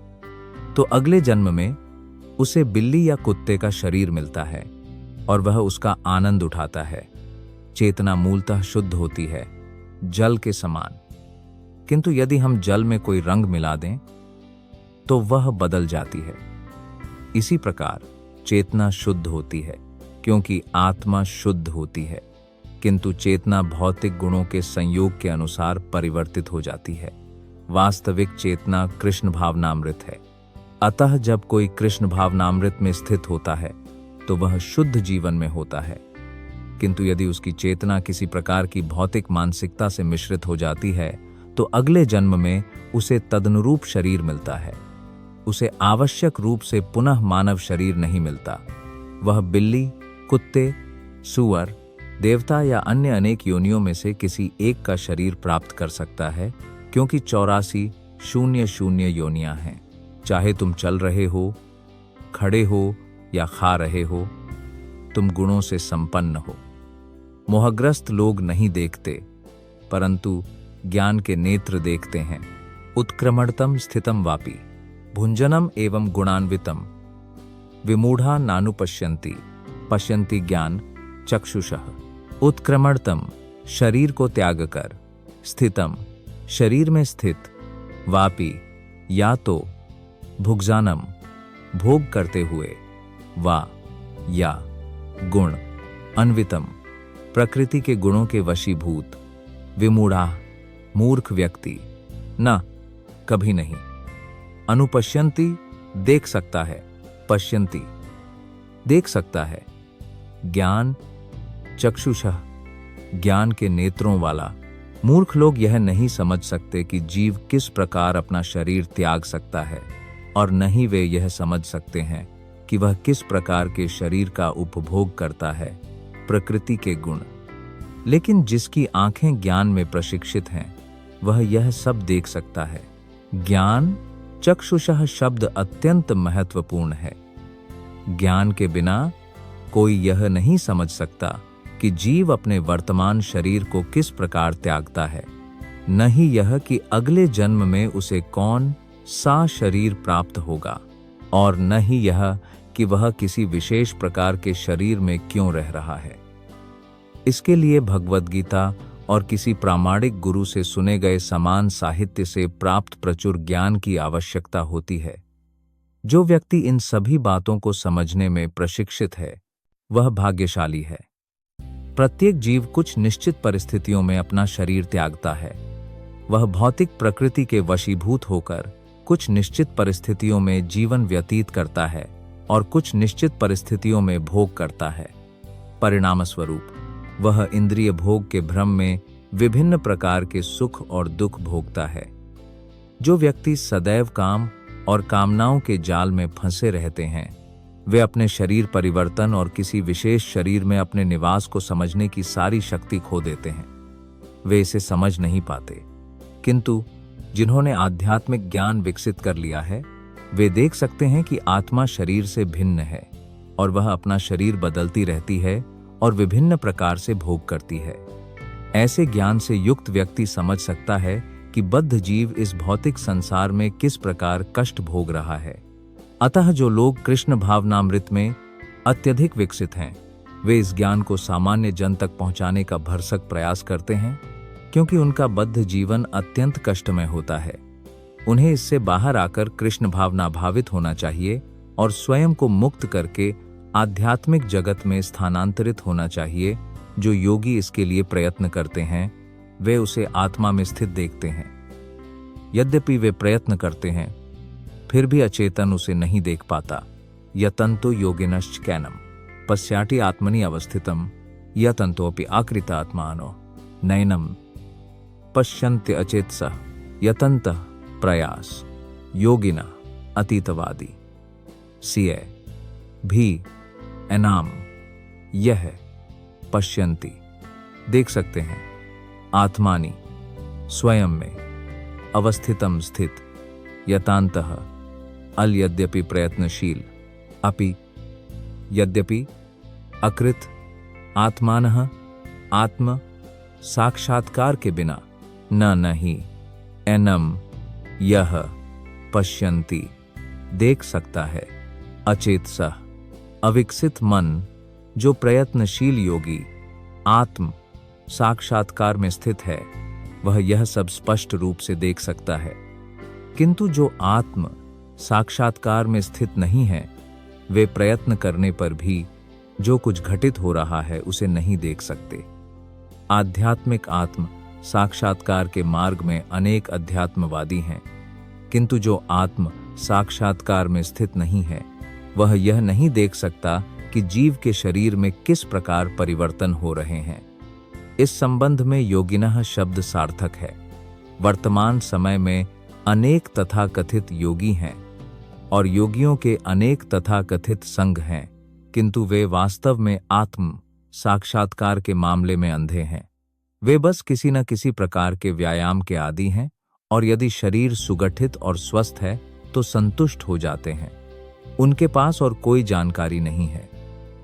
तो अगले जन्म में उसे बिल्ली या कुत्ते का शरीर मिलता है और वह उसका आनंद उठाता है। चेतना मूलतः शुद्ध होती है, जल के समान, किंतु यदि हम जल में कोई रंग मिला दें तो वह बदल जाती है। इसी प्रकार चेतना शुद्ध होती है क्योंकि आत्मा शुद्ध होती है, किंतु चेतना भौतिक गुणों के संयोग के अनुसार परिवर्तित हो जाती है। वास्तविक चेतना कृष्ण भावनामृत है। अतः जब कोई कृष्ण भावनामृत में स्थित होता है तो वह शुद्ध जीवन में होता है। किंतु यदि उसकी चेतना किसी प्रकार की भौतिक मानसिकता से मिश्रित हो जाती है तो अगले जन्म में उसे तदनुरूप शरीर मिलता है। उसे आवश्यक रूप से पुनः मानव शरीर नहीं मिलता। वह बिल्ली, कुत्ते, सूअर, देवता या अन्य अनेक योनियों में से किसी एक का शरीर प्राप्त कर सकता है, क्योंकि 84,000 योनियां हैं। चाहे तुम चल रहे हो, खड़े हो या खा रहे हो, तुम गुणों से संपन्न हो। मोहग्रस्त लोग नहीं देखते, परंतु ज्ञान के नेत्र देखते हैं। उत्क्रमणतम स्थितम वापि भुंजनम एवं गुणान्वितम विमूढ़ा नानुपश्यन्ति पश्यन्ति ज्ञान चक्षुषः। उत्क्रमणतम शरीर को त्याग कर, स्थितम शरीर में स्थित, वापि या तो, भुग्जानम भोग करते हुए, वा या गुण, अन्वितम प्रकृति के गुणों के वशीभूत, विमूढ़ा मूर्ख व्यक्ति, न कभी नहीं, अनुपश्यन्ति देख सकता है, पश्यन्ति देख सकता है, ज्ञान चक्षुषः ज्ञान के नेत्रों वाला। मूर्ख लोग यह नहीं समझ सकते कि जीव किस प्रकार अपना शरीर त्याग सकता है, और न ही वे यह समझ सकते हैं कि वह किस प्रकार के शरीर का उपभोग करता है, प्रकृति के गुण। लेकिन जिसकी आंखें ज्ञान में प्रशिक्षित हैं, वह यह सब देख सकता है। ज्ञान चक्षुषः शब्द अत्यंत महत्वपूर्ण है। ज्ञान के बिना कोई यह नहीं समझ सकता कि जीव अपने वर्तमान शरीर को किस प्रकार त्यागता है, न ही यह कि अगले जन्म में उसे कौन सा शरीर प्राप्त होगा, और न ही यह कि वह किसी विशेष प्रकार के शरीर में क्यों रह रहा है। इसके लिए भगवद गीता और किसी प्रामाणिक गुरु से सुने गए समान साहित्य से प्राप्त प्रचुर ज्ञान की आवश्यकता होती है। जो व्यक्ति इन सभी बातों को समझने में प्रशिक्षित है, वह भाग्यशाली है। प्रत्येक जीव कुछ निश्चित परिस्थितियों में अपना शरीर त्यागता है। वह भौतिक प्रकृति के वशीभूत होकर कुछ निश्चित परिस्थितियों में जीवन व्यतीत करता है और कुछ निश्चित परिस्थितियों में भोग करता है। परिणामस्वरूप वह इंद्रिय भोग के भ्रम में विभिन्न प्रकार के सुख और दुख भोगता है। जो व्यक्ति सदैव काम और कामनाओं के जाल में फंसे रहते हैं, वे अपने शरीर परिवर्तन और किसी विशेष शरीर में अपने निवास को समझने की सारी शक्ति खो देते हैं। वे इसे समझ नहीं पाते, किंतु जिन्होंने आध्यात्मिक ज्ञान विकसित कर लिया है, वे देख सकते हैं कि आत्मा शरीर से भिन्न है और वह अपना शरीर बदलती रहती है और विभिन्न प्रकार से भोग करती है। ऐसे ज्ञान से युक्त व्यक्ति समझ सकता है कि बद्ध जीव इस भौतिक संसार में किस प्रकार कष्ट भोग रहा है। अतः जो लोग कृष्ण भावनामृत में अत्यधिक विकसित हैं, वे इस ज्ञान को सामान्य जन तक पहुंचाने का भरसक प्रयास करते हैं, क्योंकि उनका बद्ध जीवन अत्यंत कष्टमय होता है। उन्हें इससे बाहर आकर कृष्ण भावना भावित होना चाहिए और स्वयं को मुक्त करके आध्यात्मिक जगत में स्थानांतरित होना चाहिए। जो योगी इसके लिए प्रयत्न करते हैं, वे उसे आत्मा में स्थित देखते हैं। यद्यपि वे प्रयत्न करते हैं, फिर भी अचेतन उसे नहीं देख पाता। यतन्तो योगिनश्च कैनम पश्याति आत्मनि अवस्थितम यतन्तोऽपि आकृतात्मानो नैनम पश्यन्ति अचेतसः यतन्तः प्रयास योगिना अतीतवादी सिए भी एनाम यह पश्यन्ति देख सकते हैं आत्मानि स्वयं में अवस्थितम स्थित यतान्तः अल यद्यपि प्रयत्नशील अपि यद्यपि अकृत आत्मानः आत्म साक्षात्कार के बिना नहीं एनम यह पश्यन्ति देख सकता है अचेतसः अविकसित मन। जो प्रयत्नशील योगी आत्म साक्षात्कार में स्थित है, वह यह सब स्पष्ट रूप से देख सकता है, किंतु जो आत्म साक्षात्कार में स्थित नहीं है, वे प्रयत्न करने पर भी जो कुछ घटित हो रहा है उसे नहीं देख सकते। आध्यात्मिक आत्म साक्षात्कार के मार्ग में अनेक अध्यात्मवादी हैं, किंतु जो आत्म साक्षात्कार में स्थित नहीं है, वह यह नहीं देख सकता कि जीव के शरीर में किस प्रकार परिवर्तन हो रहे हैं। इस संबंध में योगिनः शब्द सार्थक है। वर्तमान समय में अनेक तथाकथित योगी हैं और योगियों के अनेक तथाकथित संघ हैं, किंतु वे वास्तव में आत्म साक्षात्कार के मामले में अंधे हैं। वे बस किसी न किसी प्रकार के व्यायाम के आदी हैं और यदि शरीर सुगठित और स्वस्थ है तो संतुष्ट हो जाते हैं। उनके पास और कोई जानकारी नहीं है।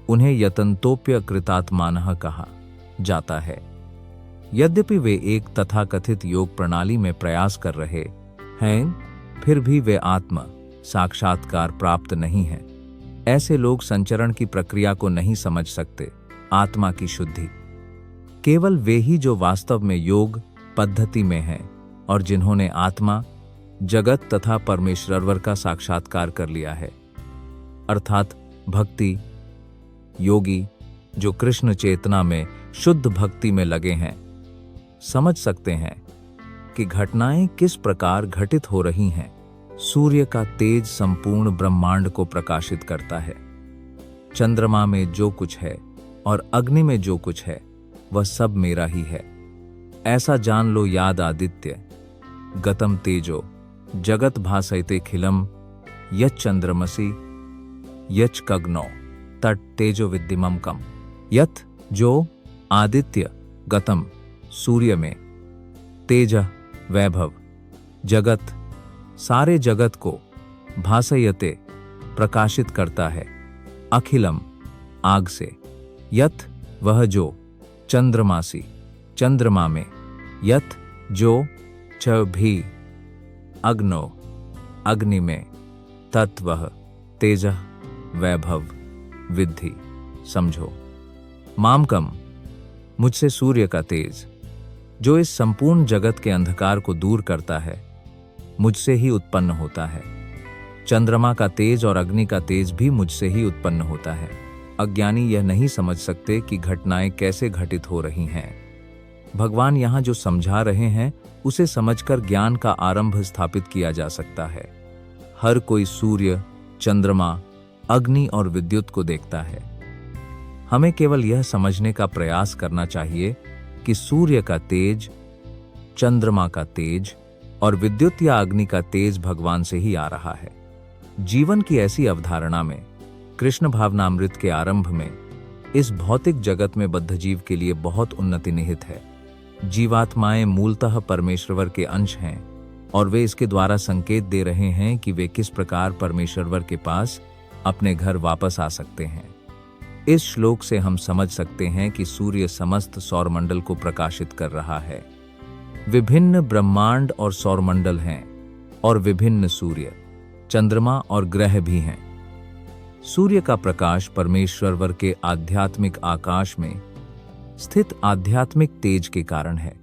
उन्हें यतन्तोप्य कृतात्मानः कहा जाता है। यद्यपि वे एक तथाकथित योग प्रणाली में प्रयास कर रहे हैं, फिर भी वे आत्म साक्षात्कार प्राप्त नहीं हैं। ऐसे लोग संचरण की प्रक्रिया को नहीं समझ सकते। आत्मा की शुद्धि केवल वे ही जो वास्तव में योग पद्धति में हैं और जिन्होंने आत्मा, जगत तथा परमेश्वर का साक्षात्कार कर लिया है, अर्थात भक्ति योगी जो कृष्ण चेतना में शुद्ध भक्ति में लगे हैं, समझ सकते हैं कि घटनाएं किस प्रकार घटित हो रही हैं। सूर्य का तेज संपूर्ण ब्रह्मांड को प्रकाशित करता है। चंद्रमा में जो कुछ है और अग्नि में जो कुछ है वह सब मेरा ही है, ऐसा जान लो। याद आदित्य गतम तेजो जगत भासयते खिलम यच्चंद्रमसि यच्कग्नौ तट तेजो विद्यमम कम। यथ जो आदित्य गतम सूर्य में, तेज वैभव, जगत सारे जगत को, भासयते प्रकाशित करता है, अखिलम आग से, यथ वह जो, चंद्रमासी चंद्रमा में, यथ जो, च भी अग्नो अग्नि में, तत् वह तेज वैभव विद्धि समझो। मामकम मुझसे सूर्य का तेज जो इस संपूर्ण जगत के अंधकार को दूर करता है, मुझसे ही उत्पन्न होता है। चंद्रमा का तेज और अग्नि का तेज भी मुझसे ही उत्पन्न होता है। अज्ञानी यह नहीं समझ सकते कि घटनाएं कैसे घटित हो रही हैं। भगवान यहाँ जो समझा रहे हैं उसे समझकर ज्ञान का आरंभ स्थापित किया जा सकता है। हर कोई सूर्य, चंद्रमा, अग्नि और विद्युत को देखता है। हमें केवल यह समझने का प्रयास करना चाहिए कि सूर्य का तेज, चंद्रमा का तेज और विद्युत या अग्नि का तेज भगवान से ही आ रहा है। जीवन की ऐसी अवधारणा में, कृष्ण भावनामृत के आरंभ में, इस भौतिक जगत में बद्ध जीव के लिए बहुत उन्नति निहित है। जीवात्माएं मूलतः परमेश्वर के अंश हैं और वे इसके द्वारा संकेत दे रहे हैं कि वे किस प्रकार परमेश्वर के पास अपने घर वापस आ सकते हैं। इस श्लोक से हम समझ सकते हैं कि सूर्य समस्त सौरमंडल को प्रकाशित कर रहा है। विभिन्न ब्रह्मांड और सौरमंडल हैं और विभिन्न सूर्य, चंद्रमा और ग्रह भी हैं। सूर्य का प्रकाश परमेश्वर के आध्यात्मिक आकाश में स्थित आध्यात्मिक तेज के कारण है।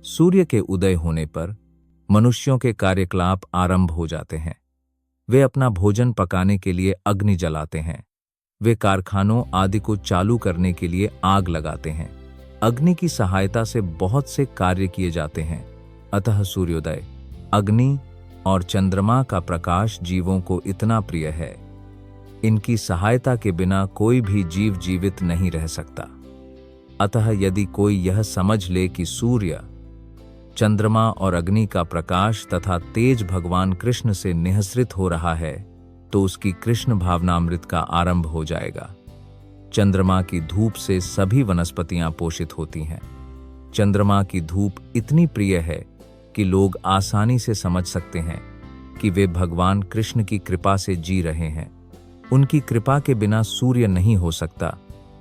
सूर्य के उदय होने पर मनुष्यों के कार्यकलाप आरंभ हो जाते हैं। वे अपना भोजन पकाने के लिए अग्नि जलाते हैं। वे कारखानों आदि को चालू करने के लिए आग लगाते हैं। अग्नि की सहायता से बहुत से कार्य किए जाते हैं। अतः सूर्योदय, अग्नि और चंद्रमा का प्रकाश जीवों को इतना प्रिय है। इनकी सहायता के बिना कोई भी जीव जीवित नहीं रह सकता। अतः यदि कोई यह समझ ले कि सूर्य, चंद्रमा और अग्नि का प्रकाश तथा तेज भगवान कृष्ण से निःसृत हो रहा है, तो उसकी कृष्ण भावनामृत का आरंभ हो जाएगा। चंद्रमा की धूप से सभी वनस्पतियां पोषित होती हैं। चंद्रमा की धूप इतनी प्रिय है कि लोग आसानी से समझ सकते हैं कि वे भगवान कृष्ण की कृपा से जी रहे हैं। उनकी कृपा के बिना सूर्य नहीं हो सकता,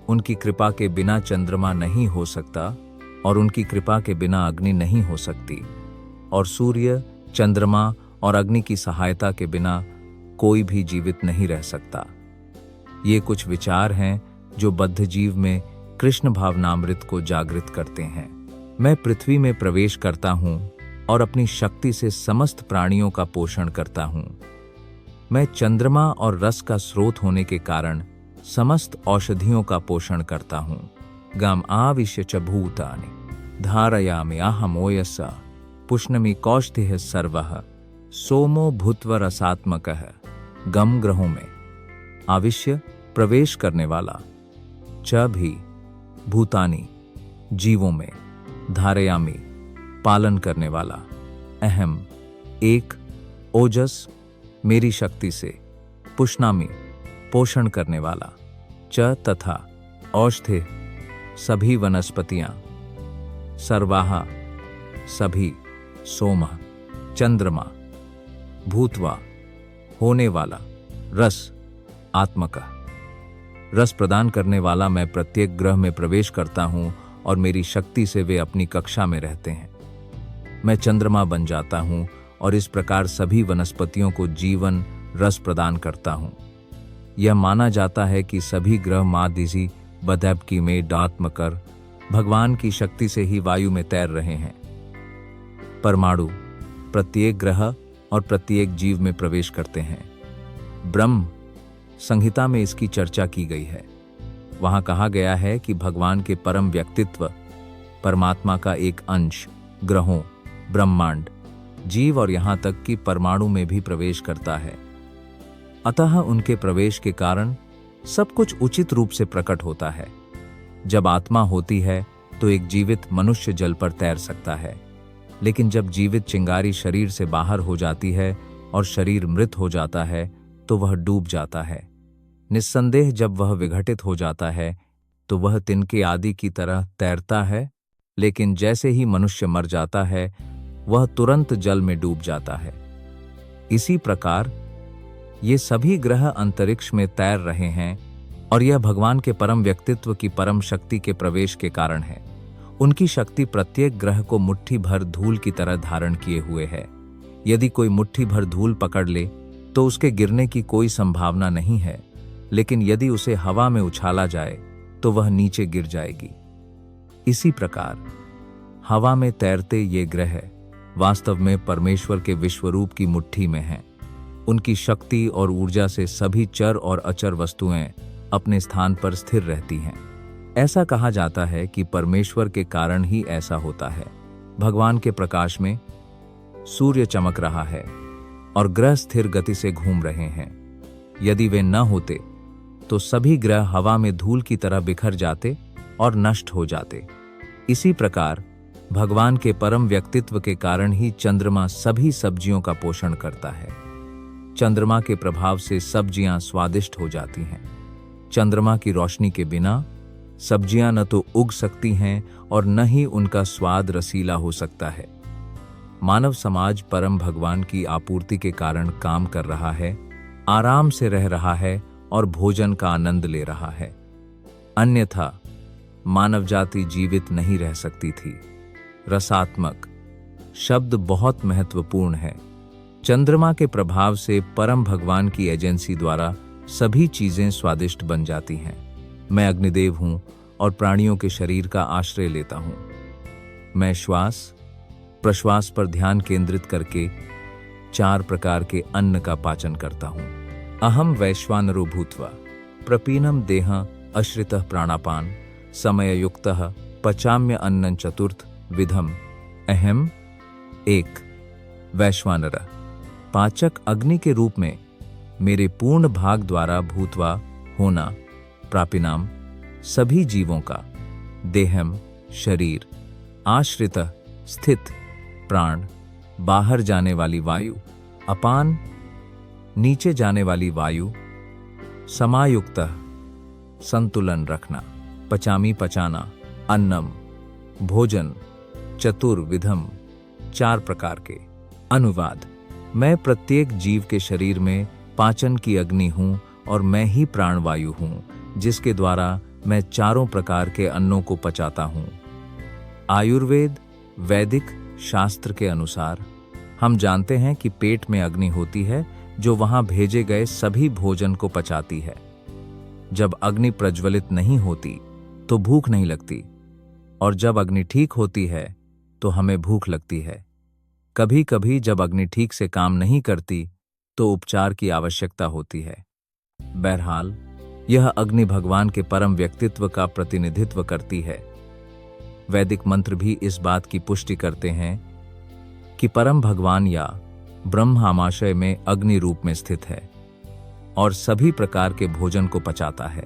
उनकी कृपा के बिना चंद्रमा नहीं हो सकता और उनकी कृपा के बिना अग्नि नहीं हो सकती। और सूर्य, चंद्रमा और अग्नि की सहायता के बिना कोई भी जीवित नहीं रह सकता। ये कुछ विचार हैं जो बद्ध जीव में कृष्ण भावनामृत को जागृत करते हैं। मैं पृथ्वी में प्रवेश करता हूँ और अपनी शक्ति से समस्त प्राणियों का पोषण करता हूँ। मैं चंद्रमा और रस का स्रोत होने के कारण समस्त औषधियों का पोषण करता हूँ। गाम आविश्य च भूतानि धारयामि अहमोयसा पुष्णमि कौष्ठिः सर्वः सोमो भूत्व रसात्मकः, गम ग्रहों में आविश्य प्रवेश करने वाला, च भी भूतानी जीवों में, धारयामी पालन करने वाला, अहम एक ओजस मेरी शक्ति से, पुष्णामी पोषण करने वाला, च तथा औषधि सभी वनस्पतियां, सर्वाहा सभी, सोमः चंद्रमा, भूत्वा होने वाला, रस आत्मका रस प्रदान करने वाला मैं प्रत्येक ग्रह में प्रवेश करता हूं और मेरी शक्ति से वे अपनी कक्षा में रहते हैं। मैं चंद्रमा बन जाता हूं और इस प्रकार सभी वनस्पतियों को जीवन रस प्रदान करता हूं। यह माना जाता है कि सभी ग्रह मादिजी बदैबकी में डात्मकर भगवान की शक्ति से ही वायु में तैर रहे हैं। परमाणु प्रत्येक ग्रह और प्रत्येक जीव में प्रवेश करते हैं। ब्रह्म संहिता में इसकी चर्चा की गई है। वहां कहा गया है कि भगवान के परम व्यक्तित्व परमात्मा का एक अंश ग्रहों, ब्रह्मांड, जीव और यहां तक कि परमाणु में भी प्रवेश करता है। अतः उनके प्रवेश के कारण सब कुछ उचित रूप से प्रकट होता है। जब आत्मा होती है तो एक जीवित मनुष्य जल पर तैर सकता है, लेकिन जब जीवित चिंगारी शरीर से बाहर हो जाती है और शरीर मृत हो जाता है तो वह डूब जाता है। निस्संदेह जब वह विघटित हो जाता है तो वह तिनके आदि की तरह तैरता है, लेकिन जैसे ही मनुष्य मर जाता है वह तुरंत जल में डूब जाता है। इसी प्रकार ये सभी ग्रह अंतरिक्ष में तैर रहे हैं और यह भगवान के परम व्यक्तित्व की परम शक्ति के प्रवेश के कारण है। उनकी शक्ति प्रत्येक ग्रह को मुट्ठी भर धूल की तरह धारण किए हुए है। यदि कोई मुट्ठी भर धूल पकड़ ले तो उसके गिरने की कोई संभावना नहीं है, लेकिन यदि उसे हवा में उछाला जाए तो वह नीचे गिर जाएगी। इसी प्रकार हवा में तैरते ये ग्रह वास्तव में परमेश्वर के विश्वरूप की मुट्ठी में हैं। उनकी शक्ति और ऊर्जा से सभी चर और अचर वस्तुएं अपने स्थान पर स्थिर रहती हैं। ऐसा कहा जाता है कि परमेश्वर के कारण ही ऐसा होता है। भगवान के प्रकाश में सूर्य चमक रहा है और ग्रह स्थिर गति से घूम रहे हैं। यदि वे न होते तो सभी ग्रह हवा में धूल की तरह बिखर जाते और नष्ट हो जाते। इसी प्रकार भगवान के परम व्यक्तित्व के कारण ही चंद्रमा सभी सब्जियों का पोषण करता है। चंद्रमा के प्रभाव से सब्जियां स्वादिष्ट हो जाती हैं। चंद्रमा की रोशनी के बिना सब्जियां न तो उग सकती हैं और न ही उनका स्वाद रसीला हो सकता है। मानव समाज परम भगवान की आपूर्ति के कारण काम कर रहा है, आराम से रह रहा है और भोजन का आनंद ले रहा है। अन्यथा मानव जाति जीवित नहीं रह सकती थी। रसात्मक शब्द बहुत महत्वपूर्ण है। चंद्रमा के प्रभाव से परम भगवान की एजेंसी द्वारा सभी चीजें स्वादिष्ट बन जाती हैं। मैं अग्निदेव हूं और प्राणियों के शरीर का आश्रय लेता हूं। मैं श्वास प्रश्वास पर ध्यान केंद्रित करके 4 प्रकार के अन्न का पाचन करता हूं। अहम वैश्वानरो भूत्वा प्रपीनम देह अश्रितः प्राणापान समययुक्तः पचाम्य अन्नं चतुर्थ विधम। अहम 1 वैश्वानर पाचक अग्नि के रूप में मेरे पूर्ण भाग द्वारा भूतवा होना, प्रापिनाम सभी जीवों का, देहम शरीर, आश्रित स्थित प्राण बाहर जाने वाली वायु, अपान नीचे जाने वाली वायु, समायुक्त संतुलन रखना, पचामी पचाना, अन्नम भोजन, चतुर्विधम 4 प्रकार के। अनुवाद: मैं प्रत्येक जीव के शरीर में पाचन की अग्नि हूं और मैं ही प्राणवायु हूं, जिसके द्वारा मैं 4 प्रकार के अन्नों को पचाता हूं। आयुर्वेद वैदिक शास्त्र के अनुसार हम जानते हैं कि पेट में अग्नि होती है जो वहां भेजे गए सभी भोजन को पचाती है। जब अग्नि प्रज्वलित नहीं होती तो भूख नहीं लगती, और जब अग्नि ठीक होती है तो हमें भूख लगती है। कभी कभी जब अग्नि ठीक से काम नहीं करती तो उपचार की आवश्यकता होती है। बहरहाल यह अग्नि भगवान के परम व्यक्तित्व का प्रतिनिधित्व करती है। वैदिक मंत्र भी इस बात की पुष्टि करते हैं कि परम भगवान या ब्रह्म आमाशय में अग्नि रूप में स्थित है और सभी प्रकार के भोजन को पचाता है।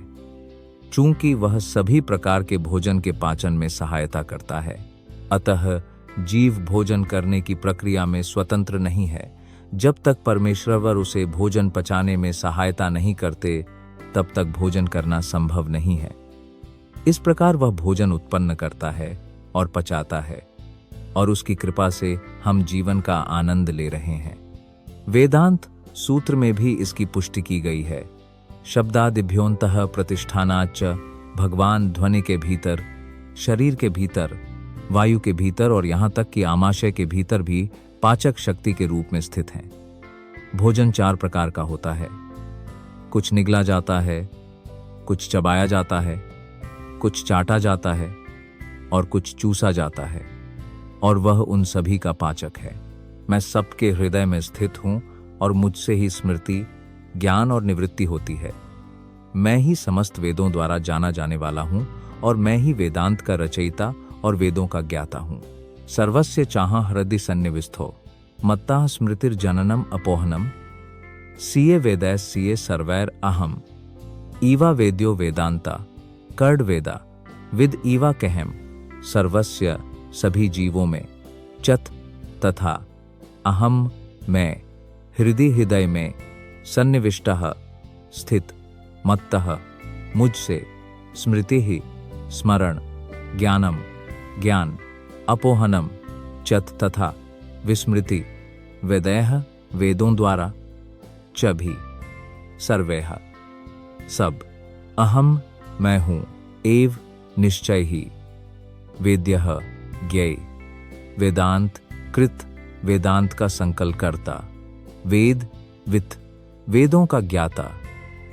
चूंकि वह सभी प्रकार के भोजन के पाचन में सहायता करता है, अतः जीव भोजन करने की प्रक्रिया में स्वतंत्र नहीं है। जब तक परमेश्वर उसे भोजन पचाने में सहायता नहीं करते, तब तक भोजन करना संभव नहीं है। इस प्रकार वह भोजन उत्पन्न करता है और पचाता है, और उसकी कृपा से हम जीवन का आनंद ले रहे हैं। वेदांत सूत्र में भी इसकी पुष्टि की गई है। शब्दादिभ्योंतः प्रतिष्ठानाच्च, भगवान ध्वनि के भीतर, शरीर के भीतर, वायु के भीतर और यहाँ तक कि आमाशय के भीतर भी पाचक शक्ति के रूप में स्थित हैं। भोजन 4 प्रकार का होता है। कुछ निगला जाता है, कुछ चबाया जाता है, कुछ चाटा जाता है और कुछ चूसा जाता है, और वह उन सभी का पाचक है। मैं सबके हृदय में स्थित हूँ और मुझसे ही स्मृति, ज्ञान और निवृत्ति होती है। मैं ही समस्त वेदों द्वारा जाना जाने वाला हूँ और मैं ही वेदांत का रचयिता और वेदों का ज्ञाता हूँ। सर्वस्य चाह हृदय सन्निविस्थो, मत्ता स्मृतिर्जननम अपोहनम, सीए वेदै सीए सर्वैर अहम, ईवा वेद्यो वेदांता, कर्ड वेदा, विद ईवा कहम, सर्वस्य सभी जीवों में, चत तथा, अहम मैं, हृदय में, सन्निविष्टः स्थित, मत्तः मुझसे, स्मृतिः स्मरण, ज्ञानम ज्ञान, अपोहनम चत तथा, विस्मृति वेदैः वेदों द्वारा, च भी सर्वैः सब, अहम मैं हूँ, एव निश्चय ही, वेद्यः ज्ञेय, वेदांत कृत वेदांत का संकल्प करता, वेद वित वेदों का ज्ञाता,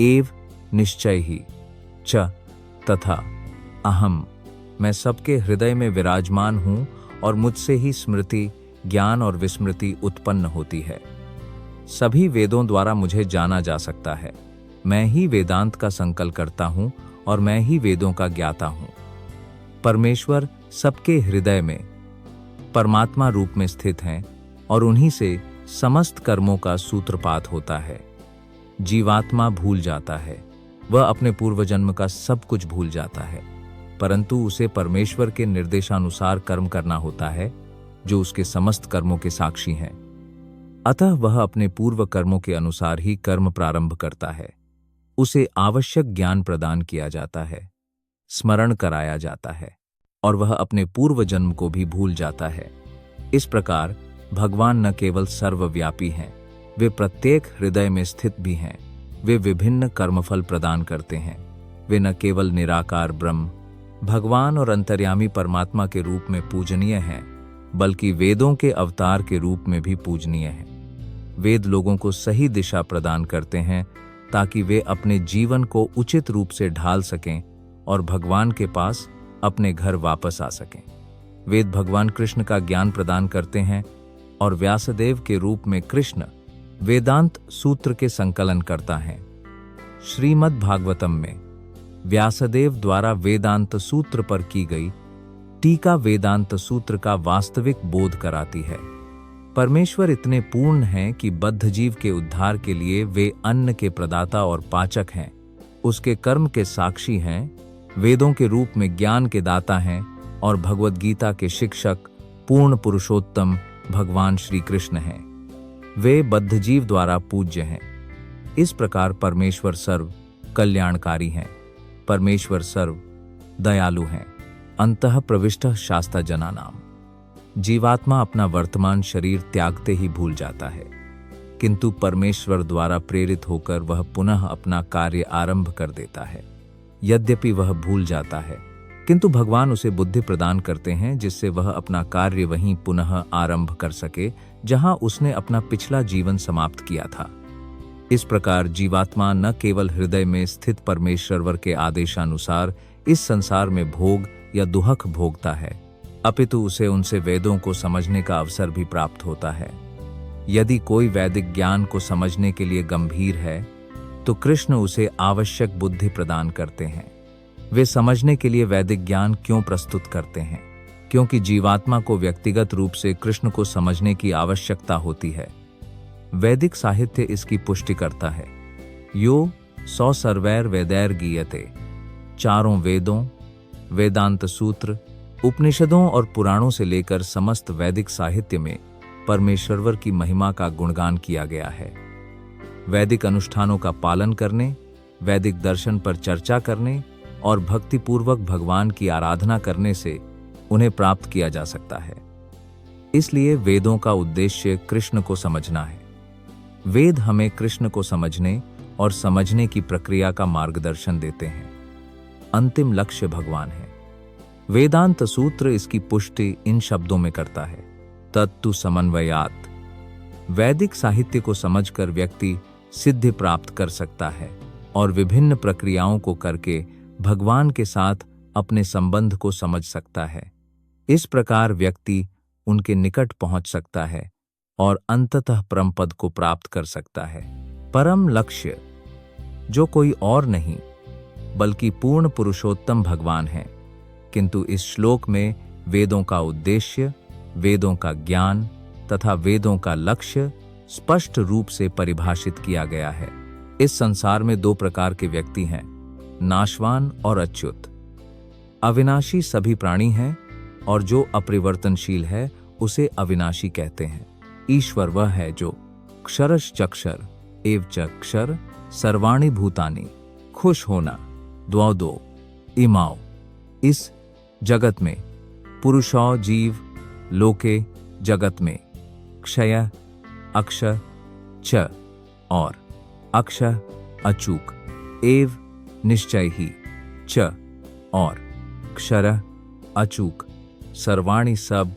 एव निश्चय ही, च तथा, अहम मैं सबके हृदय में विराजमान हूँ और मुझसे ही स्मृति, ज्ञान और विस्मृति उत्पन्न होती है। सभी वेदों द्वारा मुझे जाना जा सकता है। मैं ही वेदांत का संकल्प करता हूँ और मैं ही वेदों का ज्ञाता हूँ। परमेश्वर सबके हृदय में परमात्मा रूप में स्थित हैं और उन्हीं से समस्त कर्मों का सूत्रपात होता है। जीवात्मा भूल जाता है, वह अपने पूर्व जन्म का सब कुछ भूल जाता है, परंतु उसे परमेश्वर के निर्देशानुसार कर्म करना होता है, जो उसके समस्त कर्मों के साक्षी हैं। अतः वह अपने पूर्व कर्मों के अनुसार ही कर्म प्रारंभ करता है। उसे आवश्यक ज्ञान प्रदान किया जाता है, स्मरण कराया जाता है और वह अपने पूर्व जन्म को भी भूल जाता है। इस प्रकार भगवान न केवल सर्वव्यापी हैं, वे प्रत्येक हृदय में स्थित भी हैं। वे विभिन्न कर्मफल प्रदान करते हैं। वे न केवल निराकार ब्रह्म, भगवान और अंतर्यामी परमात्मा के रूप में पूजनीय हैं, बल्कि वेदों के अवतार के रूप में भी पूजनीय हैं। वेद लोगों को सही दिशा प्रदान करते हैं ताकि वे अपने जीवन को उचित रूप से ढाल सकें और भगवान के पास अपने घर वापस आ सकें। वेद भगवान कृष्ण का ज्ञान प्रदान करते हैं और व्यासदेव के रूप में कृष्ण वेदांत सूत्र के संकलन करता है। श्रीमद् भागवतम में व्यासदेव द्वारा वेदांत सूत्र पर की गई टीका वेदांत सूत्र का वास्तविक बोध कराती है। परमेश्वर इतने पूर्ण हैं कि बद्ध जीव के उद्धार के लिए वे अन्न के प्रदाता और पाचक हैं, उसके कर्म के साक्षी हैं, वेदों के रूप में ज्ञान के दाता हैं और भगवद गीता के शिक्षक पूर्ण पुरुषोत्तम भगवान श्री कृष्ण हैं। वे बद्ध जीव द्वारा पूज्य हैं। इस प्रकार परमेश्वर सर्व कल्याणकारी हैं। परमेश्वर सर्व दयालु हैं। अंतः प्रविष्ट शास्ता जनानाम। जीवात्मा अपना वर्तमान शरीर त्यागते ही भूल जाता है, किंतु परमेश्वर द्वारा प्रेरित होकर वह पुनः अपना कार्य आरंभ कर देता है। यद्यपि वह भूल जाता है, किंतु भगवान उसे बुद्धि प्रदान करते हैं जिससे वह अपना कार्य वहीं पुनः आरंभ कर सके जहां उसने अपना पिछला जीवन समाप्त किया था। इस प्रकार जीवात्मा न केवल हृदय में स्थित परमेश्वर के आदेशानुसार इस संसार में भोग या दुहक भोगता है, अपितु उसे उनसे वेदों को समझने का अवसर भी प्राप्त होता है। यदि कोई वैदिक ज्ञान को समझने के लिए गंभीर है तो कृष्ण उसे आवश्यक बुद्धि प्रदान करते हैं। वे समझने के लिए वैदिक ज्ञान क्यों प्रस्तुत करते हैं? क्योंकि जीवात्मा को व्यक्तिगत रूप से कृष्ण को समझने की आवश्यकता होती है। वैदिक साहित्य इसकी पुष्टि करता है। यो सौ सर्वैर वेदैर गीयते, चारों वेदों, वेदांत सूत्र, उपनिषदों और पुराणों से लेकर समस्त वैदिक साहित्य में परमेश्वर की महिमा का गुणगान किया गया है। वैदिक अनुष्ठानों का पालन करने, वैदिक दर्शन पर चर्चा करने और भक्तिपूर्वक भगवान की आराधना करने से उन्हें प्राप्त किया जा सकता है। इसलिए वेदों का उद्देश्य कृष्ण को समझना है। वेद हमें कृष्ण को समझने और समझने की प्रक्रिया का मार्गदर्शन देते हैं। अंतिम लक्ष्य भगवान है। वेदांत सूत्र इसकी पुष्टि इन शब्दों में करता है, तत्तु समन्वयात्। वैदिक साहित्य को समझकर व्यक्ति सिद्धि प्राप्त कर सकता है और विभिन्न प्रक्रियाओं को करके भगवान के साथ अपने संबंध को समझ सकता है। इस प्रकार व्यक्ति उनके निकट पहुंच सकता है और अंततः परम पद को प्राप्त कर सकता है। परम लक्ष्य जो कोई और नहीं बल्कि पूर्ण पुरुषोत्तम भगवान है। किंतु इस श्लोक में वेदों का उद्देश्य, वेदों का ज्ञान तथा वेदों का लक्ष्य स्पष्ट रूप से परिभाषित किया गया है। इस संसार में दो प्रकार के व्यक्ति हैं, नाशवान और अच्युत। अविनाशी सभी प्राणी हैं और जो अपरिवर्तनशील है उसे अविनाशी कहते हैं। ईश्वर वह है जो क्षरश्चक्षर एव च क्षर सर्वाणि भूतानि, खुश होना, द्वौ दो इमाओ, इस जगत में, पुरुषौ जीव लोके जगत में, क्षय अक्षय च और अक्षय अचूक, एव निश्चय ही च और क्षर अचूक, सर्वाणि सब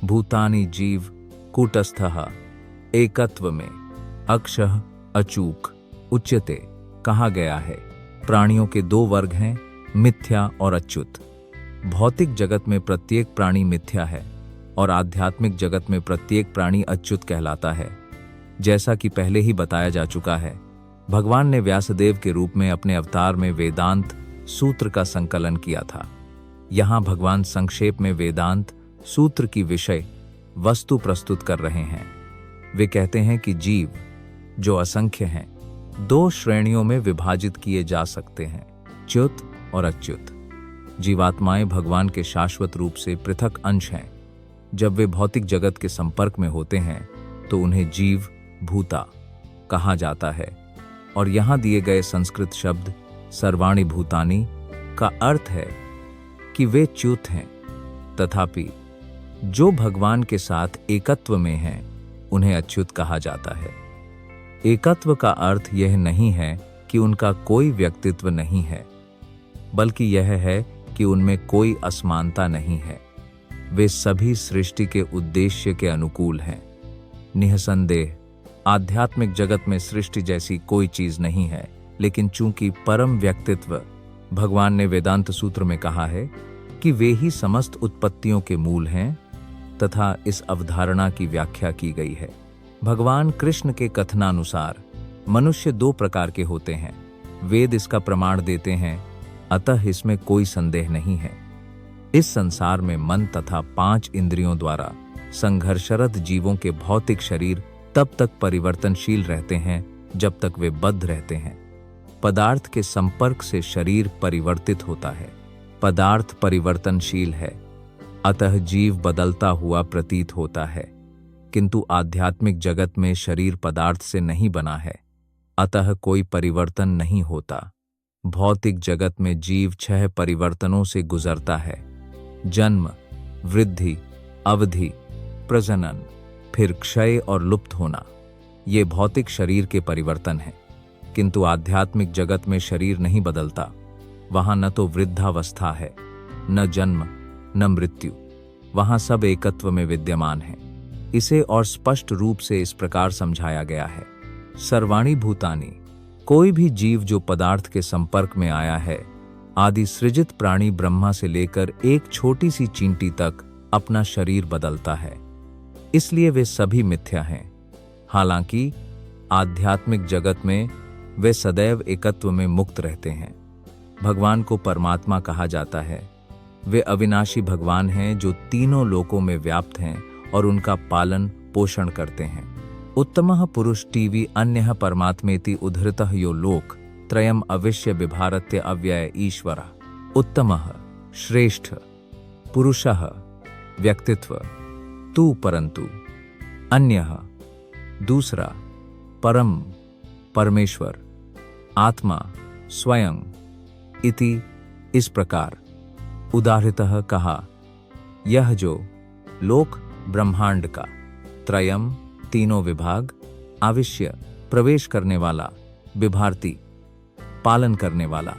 भूतानि जीव कूटस्थः, एकत्व में, अक्षय अचूक उच्यते कहा गया है। प्राणियों के दो वर्ग हैं, मिथ्या और अच्युत। भौतिक जगत में प्रत्येक प्राणी मिथ्या है और आध्यात्मिक जगत में प्रत्येक प्राणी अच्युत कहलाता है। जैसा कि पहले ही बताया जा चुका है, भगवान ने व्यासदेव के रूप में अपने अवतार में वेदांत सूत्र का संकलन किया था। यहाँ भगवान संक्षेप में वेदांत सूत्र की विषय वस्तु प्रस्तुत कर रहे हैं। वे कहते हैं कि जीव जो असंख्य हैं, दो श्रेणियों में विभाजित किए जा सकते हैं, च्युत और अच्युत। जीवात्माएं भगवान के शाश्वत रूप से पृथक अंश हैं। जब वे भौतिक जगत के संपर्क में होते हैं तो उन्हें जीव भूता कहा जाता है और यहाँ दिए गए संस्कृत शब्द सर्वाणि भूतानि का अर्थ है कि वे च्युत हैं। तथापि जो भगवान के साथ एकत्व में हैं उन्हें अच्युत कहा जाता है। एकत्व का अर्थ यह नहीं है कि उनका कोई व्यक्तित्व नहीं है, बल्कि यह है कि उनमें कोई असमानता नहीं है। वे सभी सृष्टि के उद्देश्य के अनुकूल हैं। निःसंदेह आध्यात्मिक जगत में सृष्टि जैसी कोई चीज नहीं है, लेकिन चूंकि परम व्यक्तित्व भगवान ने वेदांत सूत्र में कहा है कि वे ही समस्त उत्पत्तियों के मूल हैं तथा इस अवधारणा की व्याख्या की गई है। भगवान कृष्ण के कथनानुसार मनुष्य दो प्रकार के होते हैं। वेद इसका प्रमाण देते हैं, अतः इसमें कोई संदेह नहीं है। इस संसार में मन तथा 5 इंद्रियों द्वारा संघर्षरत जीवों के भौतिक शरीर तब तक परिवर्तनशील रहते हैं जब तक वे बद्ध रहते हैं। पदार्थ के संपर्क से शरीर परिवर्तित होता है। पदार्थ परिवर्तनशील है, अतः जीव बदलता हुआ प्रतीत होता है। किंतु आध्यात्मिक जगत में शरीर पदार्थ से नहीं बना है, अतः कोई परिवर्तन नहीं होता। भौतिक जगत में जीव 6 परिवर्तनों से गुजरता है: जन्म, वृद्धि, अवधि, प्रजनन, फिर क्षय और लुप्त होना। ये भौतिक शरीर के परिवर्तन हैं। किंतु आध्यात्मिक जगत में शरीर नहीं बदलता। वहां न तो वृद्धावस्था है, न जन्म, न मृत्यु। वहां सब एकत्व में विद्यमान है। इसे और स्पष्ट रूप से इस प्रकार समझाया गया है: सर्वाणि भूतानि, कोई भी जीव जो पदार्थ के संपर्क में आया है, आदि सृजित प्राणी ब्रह्मा से लेकर एक छोटी सी चींटी तक अपना शरीर बदलता है। इसलिए वे सभी मिथ्या हैं। हालांकि आध्यात्मिक जगत में वे सदैव एकत्व में मुक्त रहते हैं। भगवान को परमात्मा कहा जाता है। वे अविनाशी भगवान हैं जो तीनों लोकों में व्याप्त हैं और उनका पालन पोषण करते हैं। उत्तमः पुरुष टीवी अन्यः परमात्मेति उद्धृतः यो लोक त्रयम् अविश्य बिभारत्य अव्यय ईश्वरः। उत्तमः श्रेष्ठ पुरुषः व्यक्तित्व तू परंतु अन्यः दूसरा परम परमेश्वर आत्मा स्वयं इति इस प्रकार उदाहृतः कहा। यह जो लोक ब्रह्मांड का त्रयम तीनों विभाग आविश्य प्रवेश करने वाला बिभारती पालन करने वाला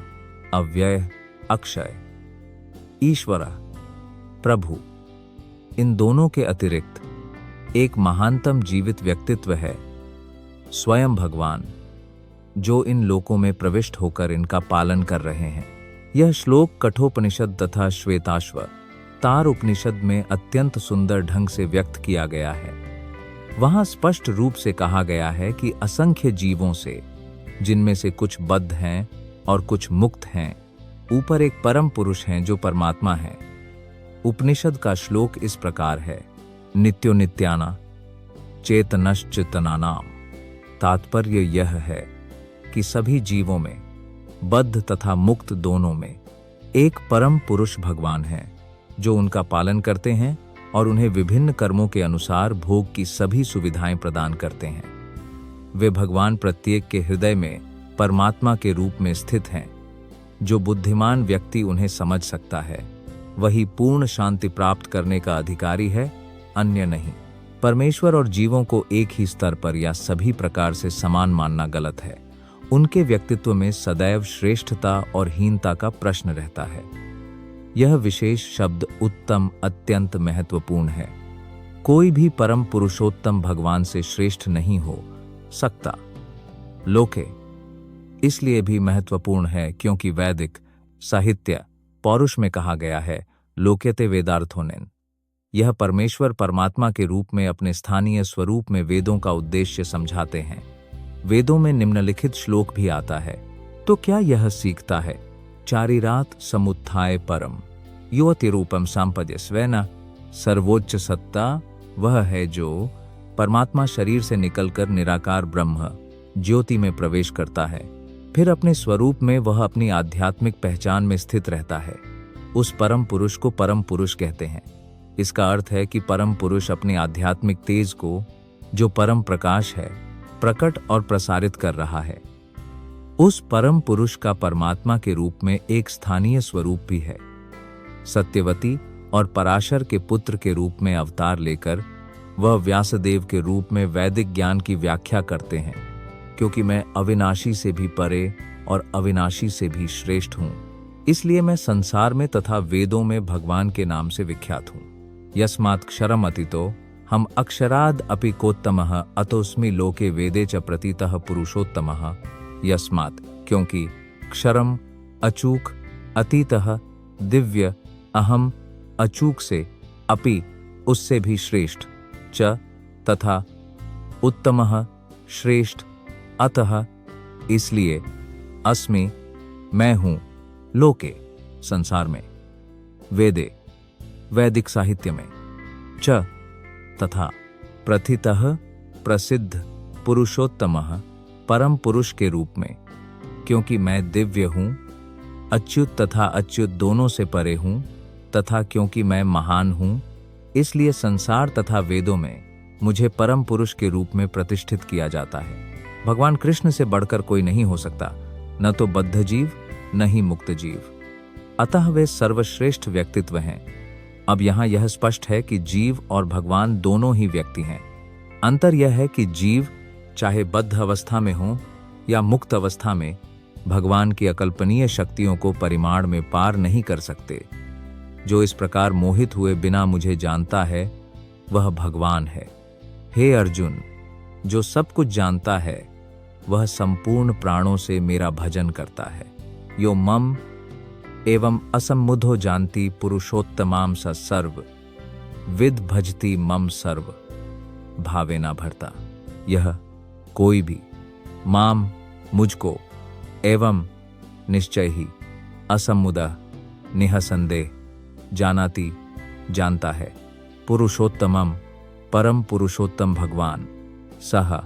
अव्यय अक्षय ईश्वर प्रभु इन दोनों के अतिरिक्त एक महानतम जीवित व्यक्तित्व है स्वयं भगवान जो इन लोकों में प्रविष्ट होकर इनका पालन कर रहे हैं। यह श्लोक कठोपनिषद तथा श्वेताश्वतार उपनिषद में अत्यंत सुंदर ढंग से व्यक्त किया गया है। वहां स्पष्ट रूप से कहा गया है कि असंख्य जीवों से, जिनमें से कुछ बद्ध हैं और कुछ मुक्त हैं, ऊपर एक परम पुरुष हैं जो परमात्मा है। उपनिषद का श्लोक इस प्रकार है, नित्यो नित्याना चेतनश्चेतनानाम। तात्पर्य यह है कि सभी जीवों में, बद्ध तथा मुक्त दोनों में, एक परम पुरुष भगवान है जो उनका पालन करते हैं और उन्हें विभिन्न कर्मों के अनुसार भोग की सभी सुविधाएं प्रदान करते हैं। वे भगवान प्रत्येक के हृदय में परमात्मा के रूप में स्थित हैं। जो बुद्धिमान व्यक्ति उन्हें समझ सकता है वही पूर्ण शांति प्राप्त करने का अधिकारी है, अन्य नहीं। परमेश्वर और जीवों को एक ही स्तर पर या सभी प्रकार से समान मानना गलत है। उनके व्यक्तित्व में सदैव श्रेष्ठता और हीनता का प्रश्न रहता है। यह विशेष शब्द उत्तम अत्यंत महत्वपूर्ण है। कोई भी परम पुरुषोत्तम भगवान से श्रेष्ठ नहीं हो सकता। लोके इसलिए भी महत्वपूर्ण है क्योंकि वैदिक साहित्य पौरुष में कहा गया है, लोक्यते वेदार्थोनेन। यह परमेश्वर परमात्मा के रूप में अपने स्थानीय स्वरूप में वेदों का उद्देश्य समझाते हैं। वेदों में निम्नलिखित श्लोक भी आता है, तो क्या यह सीखता है, चारिरात समुत्थाय परम योतिरूपम संपद्यस्वेन। सर्वोच्च सत्ता वह है जो परमात्मा शरीर से निकलकर निराकार ब्रह्म ज्योति में प्रवेश करता है, फिर अपने स्वरूप में वह अपनी आध्यात्मिक पहचान में स्थित रहता है। उस परम पुरुष को परम पुरुष कहते हैं। इसका अर्थ है कि परम पुरुष अपने आध्यात्मिक तेज को, जो परम प्रकाश है, प्रकट और प्रसारित कर रहा है। उस परम पुरुष का परमात्मा के रूप में एक स्थानीय स्वरूप भी है। सत्यवती और पराशर के पुत्र के रूप में अवतार लेकर वह व्यासदेव के रूप में वैदिक ज्ञान की व्याख्या करते हैं, क्योंकि मैं अविनाशी से भी परे और अविनाशी से भी श्रेष्ठ हूं, इसलिए मैं संसार में तथा वेदों में भगवान के नाम से विख्यात हूं। यस्मात् क्षरम अतितो हम अक्षराद अपि कोत्तमः अतोस्मि लोके वेदे च प्रतीतः पुरुषोत्तमः। यस्मात् क्योंकि क्षरम अचूक, अतीतः दिव्य, अहम अचूक से, अपि उससे भी श्रेष्ठ, च तथा, उत्तमः श्रेष्ठ, अतः इसलिए, अस्मि मैं हूं, लोके संसार में, वेदे वैदिक साहित्य में, च तथा, प्रथितः प्रसिद्ध, पुरुषोत्तमः परम पुरुष के रूप में, क्योंकि मैं दिव्य हूं, अच्युत तथा अच्युत दोनों से परे हूं, तथा क्योंकि मैं महान हूं, इसलिए संसार तथा वेदों में मुझे परम पुरुष के रूप में प्रतिष्ठित किया जाता है। भगवान कृष्ण से बढ़कर कोई नहीं हो सकता, न तो बद्ध जीव न ही मुक्त जीव, अतः वे सर्वश्रेष्ठ व्यक्तित्व हैं। अब यहाँ यह स्पष्ट है कि जीव और भगवान दोनों ही व्यक्ति हैं। अंतर यह है कि जीव चाहे बद्ध अवस्था में हो या मुक्त अवस्था में, भगवान की अकल्पनीय शक्तियों को परिमाण में पार नहीं कर सकते। जो इस प्रकार मोहित हुए बिना मुझे जानता है वह भगवान है। हे अर्जुन, जो सब कुछ जानता है वह संपूर्ण प्राणों से मेरा भजन करता है। यो मम एवं असम्मुधो जानती पुरुषोत्तमाम स सर्व विद भजती मम सर्व भावे ना भरता। यह कोई भी माम मुझको एवं निश्चय ही असम्मुदः निःसंदेह जानाति जानता है, पुरुषोत्तमम परम पुरुषोत्तम भगवान सह,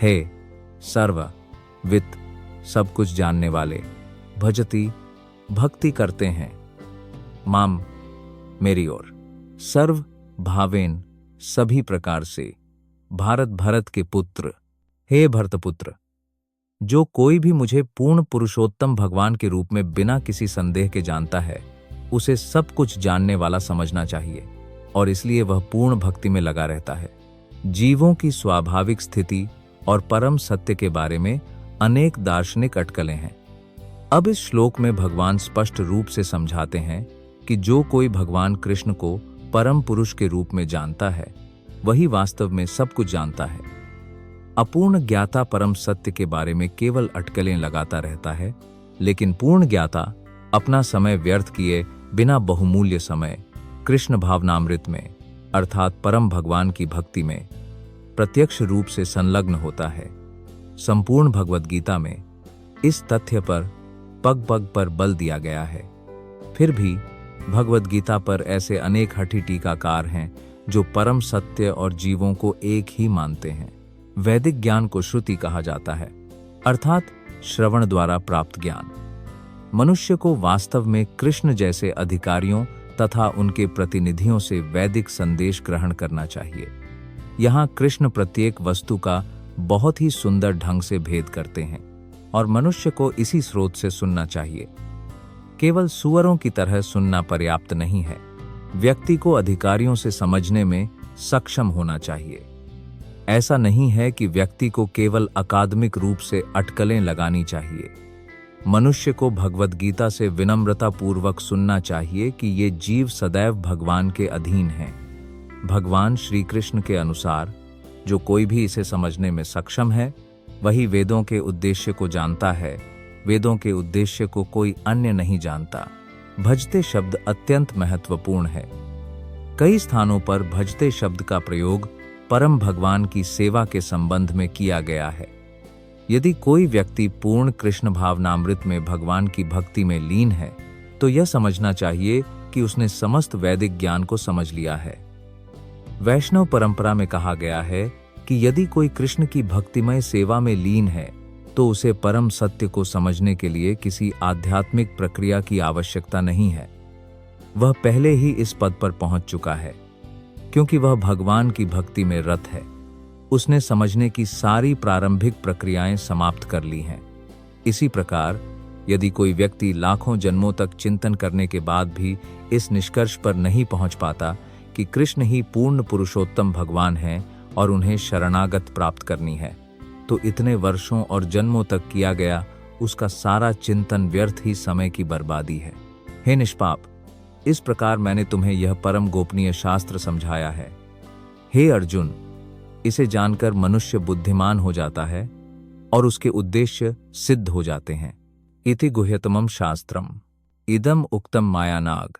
हे, सर्व, वित्त, सब कुछ जानने वाले, भजती, भक्ति करते हैं, माम, मेरी ओर, सर्व भावेन, सभी प्रकार से, भारत, भरत के पुत्र, हे भरतपुत्र, जो कोई भी मुझे पूर्ण पुरुषोत्तम भगवान के रूप में बिना किसी संदेह के जानता है, उसे सब कुछ जानने वाला समझना चाहिए और इसलिए वह पूर्ण भक्ति में लगा रहता है। जीवों की स्वाभाविक स्थिति और परम सत्य के बारे में अनेक दार्शनिक अटकलें हैं। अब इस श्लोक में भगवान स्पष्ट रूप से समझाते हैं कि जो कोई भगवान कृष्ण को परम पुरुष के रूप में जानता है, वही वास्तव में सब कुछ जानता है। अपूर्ण ज्ञाता परम सत्य के बारे में केवल अटकलें लगाता रहता है, लेकिन पूर्ण ज्ञाता अपना समय व्यर्थ किए बिना बहुमूल्य समय कृष्ण भावनामृत में अर्थात परम भगवान की भक्ति में प्रत्यक्ष रूप से संलग्न होता है। संपूर्ण भगवद गीता में इस तथ्य पर पग पग पर बल दिया गया है। फिर भी भगवद गीता पर ऐसे अनेक हठी टीकाकार हैं जो परम सत्य और जीवों को एक ही मानते हैं। वैदिक ज्ञान को श्रुति कहा जाता है, अर्थात श्रवण द्वारा प्राप्त ज्ञान। मनुष्य को वास्तव में कृष्ण जैसे अधिकारियों तथा उनके प्रतिनिधियों से वैदिक संदेश ग्रहण करना चाहिए। यहाँ कृष्ण प्रत्येक वस्तु का बहुत ही सुंदर ढंग से भेद करते हैं और मनुष्य को इसी स्रोत से सुनना चाहिए। केवल सुअरों की तरह सुनना पर्याप्त नहीं है, व्यक्ति को अधिकारियों से समझने में सक्षम होना चाहिए। ऐसा नहीं है कि व्यक्ति को केवल अकादमिक रूप से अटकलें लगानी चाहिए। मनुष्य को भगवद गीता से विनम्रता पूर्वक सुनना चाहिए कि ये जीव सदैव भगवान के अधीन हैं। भगवान श्री कृष्ण के अनुसार जो कोई भी इसे समझने में सक्षम है, वही वेदों के उद्देश्य को जानता है। वेदों के उद्देश्य को कोई अन्य नहीं जानता। भजते शब्द अत्यंत महत्वपूर्ण है। कई स्थानों पर भजते शब्द का प्रयोग परम भगवान की सेवा के संबंध में किया गया है। यदि कोई व्यक्ति पूर्ण कृष्ण भावनामृत में भगवान की भक्ति में लीन है, तो यह समझना चाहिए कि उसने समस्त वैदिक ज्ञान को समझ लिया है। वैष्णव परंपरा में कहा गया है कि यदि कोई कृष्ण की भक्तिमय सेवा में लीन है, तो उसे परम सत्य को समझने के लिए किसी आध्यात्मिक प्रक्रिया की आवश्यकता नहीं है। वह पहले ही इस पद पर पहुंच चुका है, क्योंकि वह भगवान की भक्ति में रत है। उसने समझने की सारी प्रारंभिक प्रक्रियाएं समाप्त कर ली हैं। इसी प्रकार यदि कोई व्यक्ति लाखों जन्मों तक चिंतन करने के बाद भी इस निष्कर्ष पर नहीं पहुंच पाता कि कृष्ण ही पूर्ण पुरुषोत्तम भगवान हैं और उन्हें शरणागत प्राप्त करनी है, तो इतने वर्षों और जन्मों तक किया गया उसका सारा चिंतन व्यर्थ ही समय की बर्बादी है। हे निष्पाप, इस प्रकार मैंने तुम्हें यह परम गोपनीय शास्त्र समझाया है। हे अर्जुन, इसे जानकर मनुष्य बुद्धिमान हो जाता है और उसके उद्देश्य सिद्ध हो जाते हैं। इति गुह्यतमं शास्त्रम इदम उक्तम मायानाग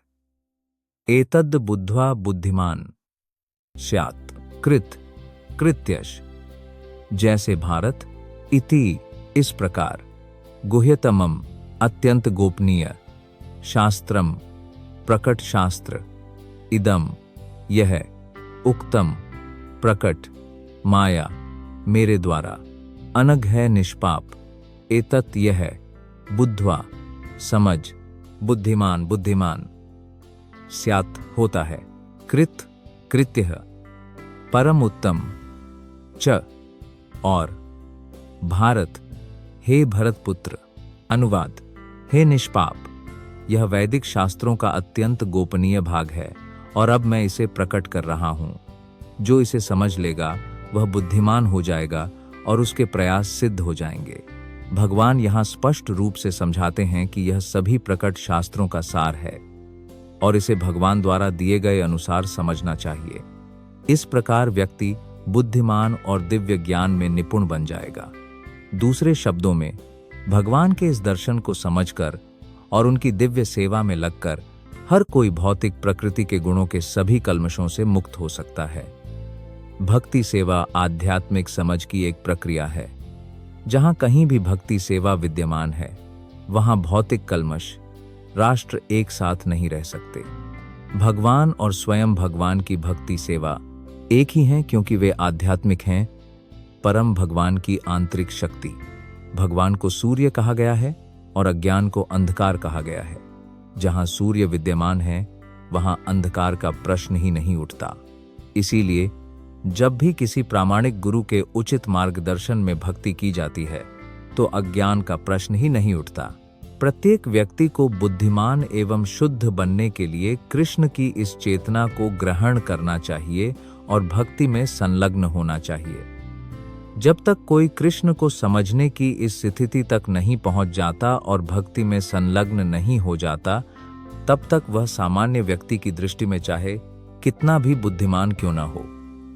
एतद् बुद्ध्वा बुद्धिमान स्यात् कृत कृत्यश। जैसे भारत, इति इस प्रकार, गुह्यतमम अत्यंत गोपनीय, शास्त्रम प्रकट शास्त्र, इदम यह, उक्तम प्रकट, माया मेरे द्वारा, अनग है निष्पाप, एतत् यह, बुद्ध्वा समझ, बुद्धिमान बुद्धिमान, स्यात् होता है, कृत कृत्यः परम उत्तम, च और, भारत हे भरतपुत्र। अनुवाद, हे निष्पाप, यह वैदिक शास्त्रों का अत्यंत गोपनीय भाग है और अब मैं इसे प्रकट कर रहा हूँ। जो इसे समझ लेगा वह बुद्धिमान हो जाएगा और उसके प्रयास सिद्ध हो जाएंगे। भगवान यहाँ स्पष्ट रूप से समझाते हैं कि यह सभी प्रकट शास्त्रों का सार है और इसे भगवान द्वारा दिए गए अनुसार समझना चाहिए। इस प्रकार व्यक्ति बुद्धिमान और दिव्य ज्ञान में निपुण बन जाएगा। दूसरे शब्दों में, भगवान के इस दर्शन को समझकर और उनकी दिव्य सेवा में लगकर हर कोई भौतिक प्रकृति के गुणों के सभी कल्मशों से मुक्त हो सकता है। भक्ति सेवा आध्यात्मिक समझ की एक प्रक्रिया है। जहां कहीं भी भक्ति सेवा विद्यमान है, वहां भौतिक कल्मश, राष्ट्र एक साथ नहीं रह सकते। भगवान और स्वयं भगवान की भक्ति सेवा एक ही हैं, क्योंकि वे आध्यात्मिक हैं परम भगवान की आंतरिक शक्ति। भगवान को सूर्य कहा गया है और अज्ञान को अंधकार कहा गया है। जहां सूर्य विद्यमान है वहां अंधकार का प्रश्न ही नहीं उठता। इसीलिए जब भी किसी प्रामाणिक गुरु के उचित मार्गदर्शन में भक्ति की जाती है तो अज्ञान का प्रश्न ही नहीं उठता। प्रत्येक व्यक्ति को बुद्धिमान एवं शुद्ध बनने के लिए कृष्ण की इस चेतना को ग्रहण करना चाहिए और भक्ति में संलग्न होना चाहिए। जब तक कोई कृष्ण को समझने की इस स्थिति तक नहीं पहुंच जाता और भक्ति में संलग्न नहीं हो जाता, तब तक वह सामान्य व्यक्ति की दृष्टि में चाहे कितना भी बुद्धिमान क्यों न हो,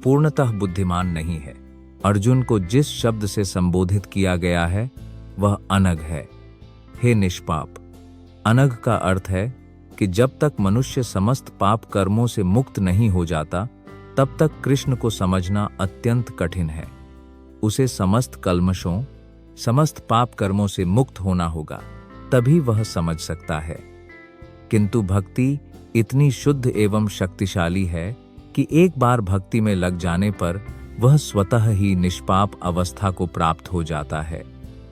पूर्णतः बुद्धिमान नहीं है। अर्जुन को जिस शब्द से संबोधित किया गया है वह अनग है। हे निष्पाप। अनग का अर्थ है कि जब तक मनुष्य समस्त पाप कर्मों से मुक्त नहीं हो जाता तब तक कृष्ण को समझना अत्यंत कठिन है। उसे समस्त कल्मशों, समस्त पाप कर्मों से मुक्त होना होगा, तभी वह समझ सकता है। किंतु भक्ति इतनी शुद्ध एवं शक्तिशाली है कि एक बार भक्ति में लग जाने पर वह स्वतः ही निष्पाप अवस्था को प्राप्त हो जाता है।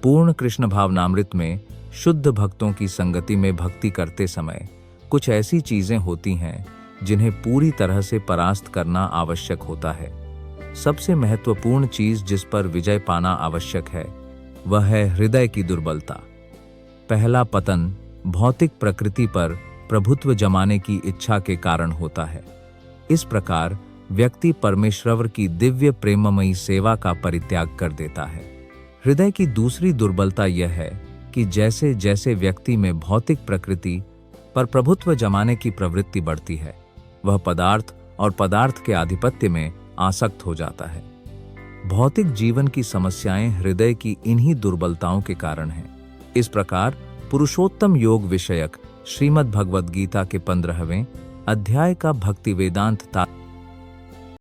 पूर्ण कृष्ण भावनामृत में शुद्ध भक्तों की संगति में भक्ति करते समय कुछ ऐसी चीजें होती हैं जिन्हें पूरी तरह से परास्त करना आवश्यक होता है। सबसे महत्वपूर्ण चीज जिस पर विजय पाना आवश्यक है वह है हृदय की दुर्बलता। पहला पतन भौतिक प्रकृति पर प्रभुत्व जमाने की इच्छा के कारण होता है। इस प्रकार व्यक्ति परमेश्वर की दिव्य प्रेममयी सेवा का परित्याग कर देता है। हृदय की दूसरी दुर्बलता यह है कि जैसे जैसे व्यक्ति में भौतिक प्रकृति पर प्रभुत्व जमाने की प्रवृत्ति बढ़ती है वह पदार्थ और पदार्थ के आधिपत्य में आसक्त हो जाता है। भौतिक जीवन की समस्याएं हृदय की इन्हीं दुर्बलताओं के कारण हैं। इस प्रकार पुरुषोत्तम योग विषयक श्रीमद् भगवद गीता के 15वें अध्याय का भक्ति वेदांत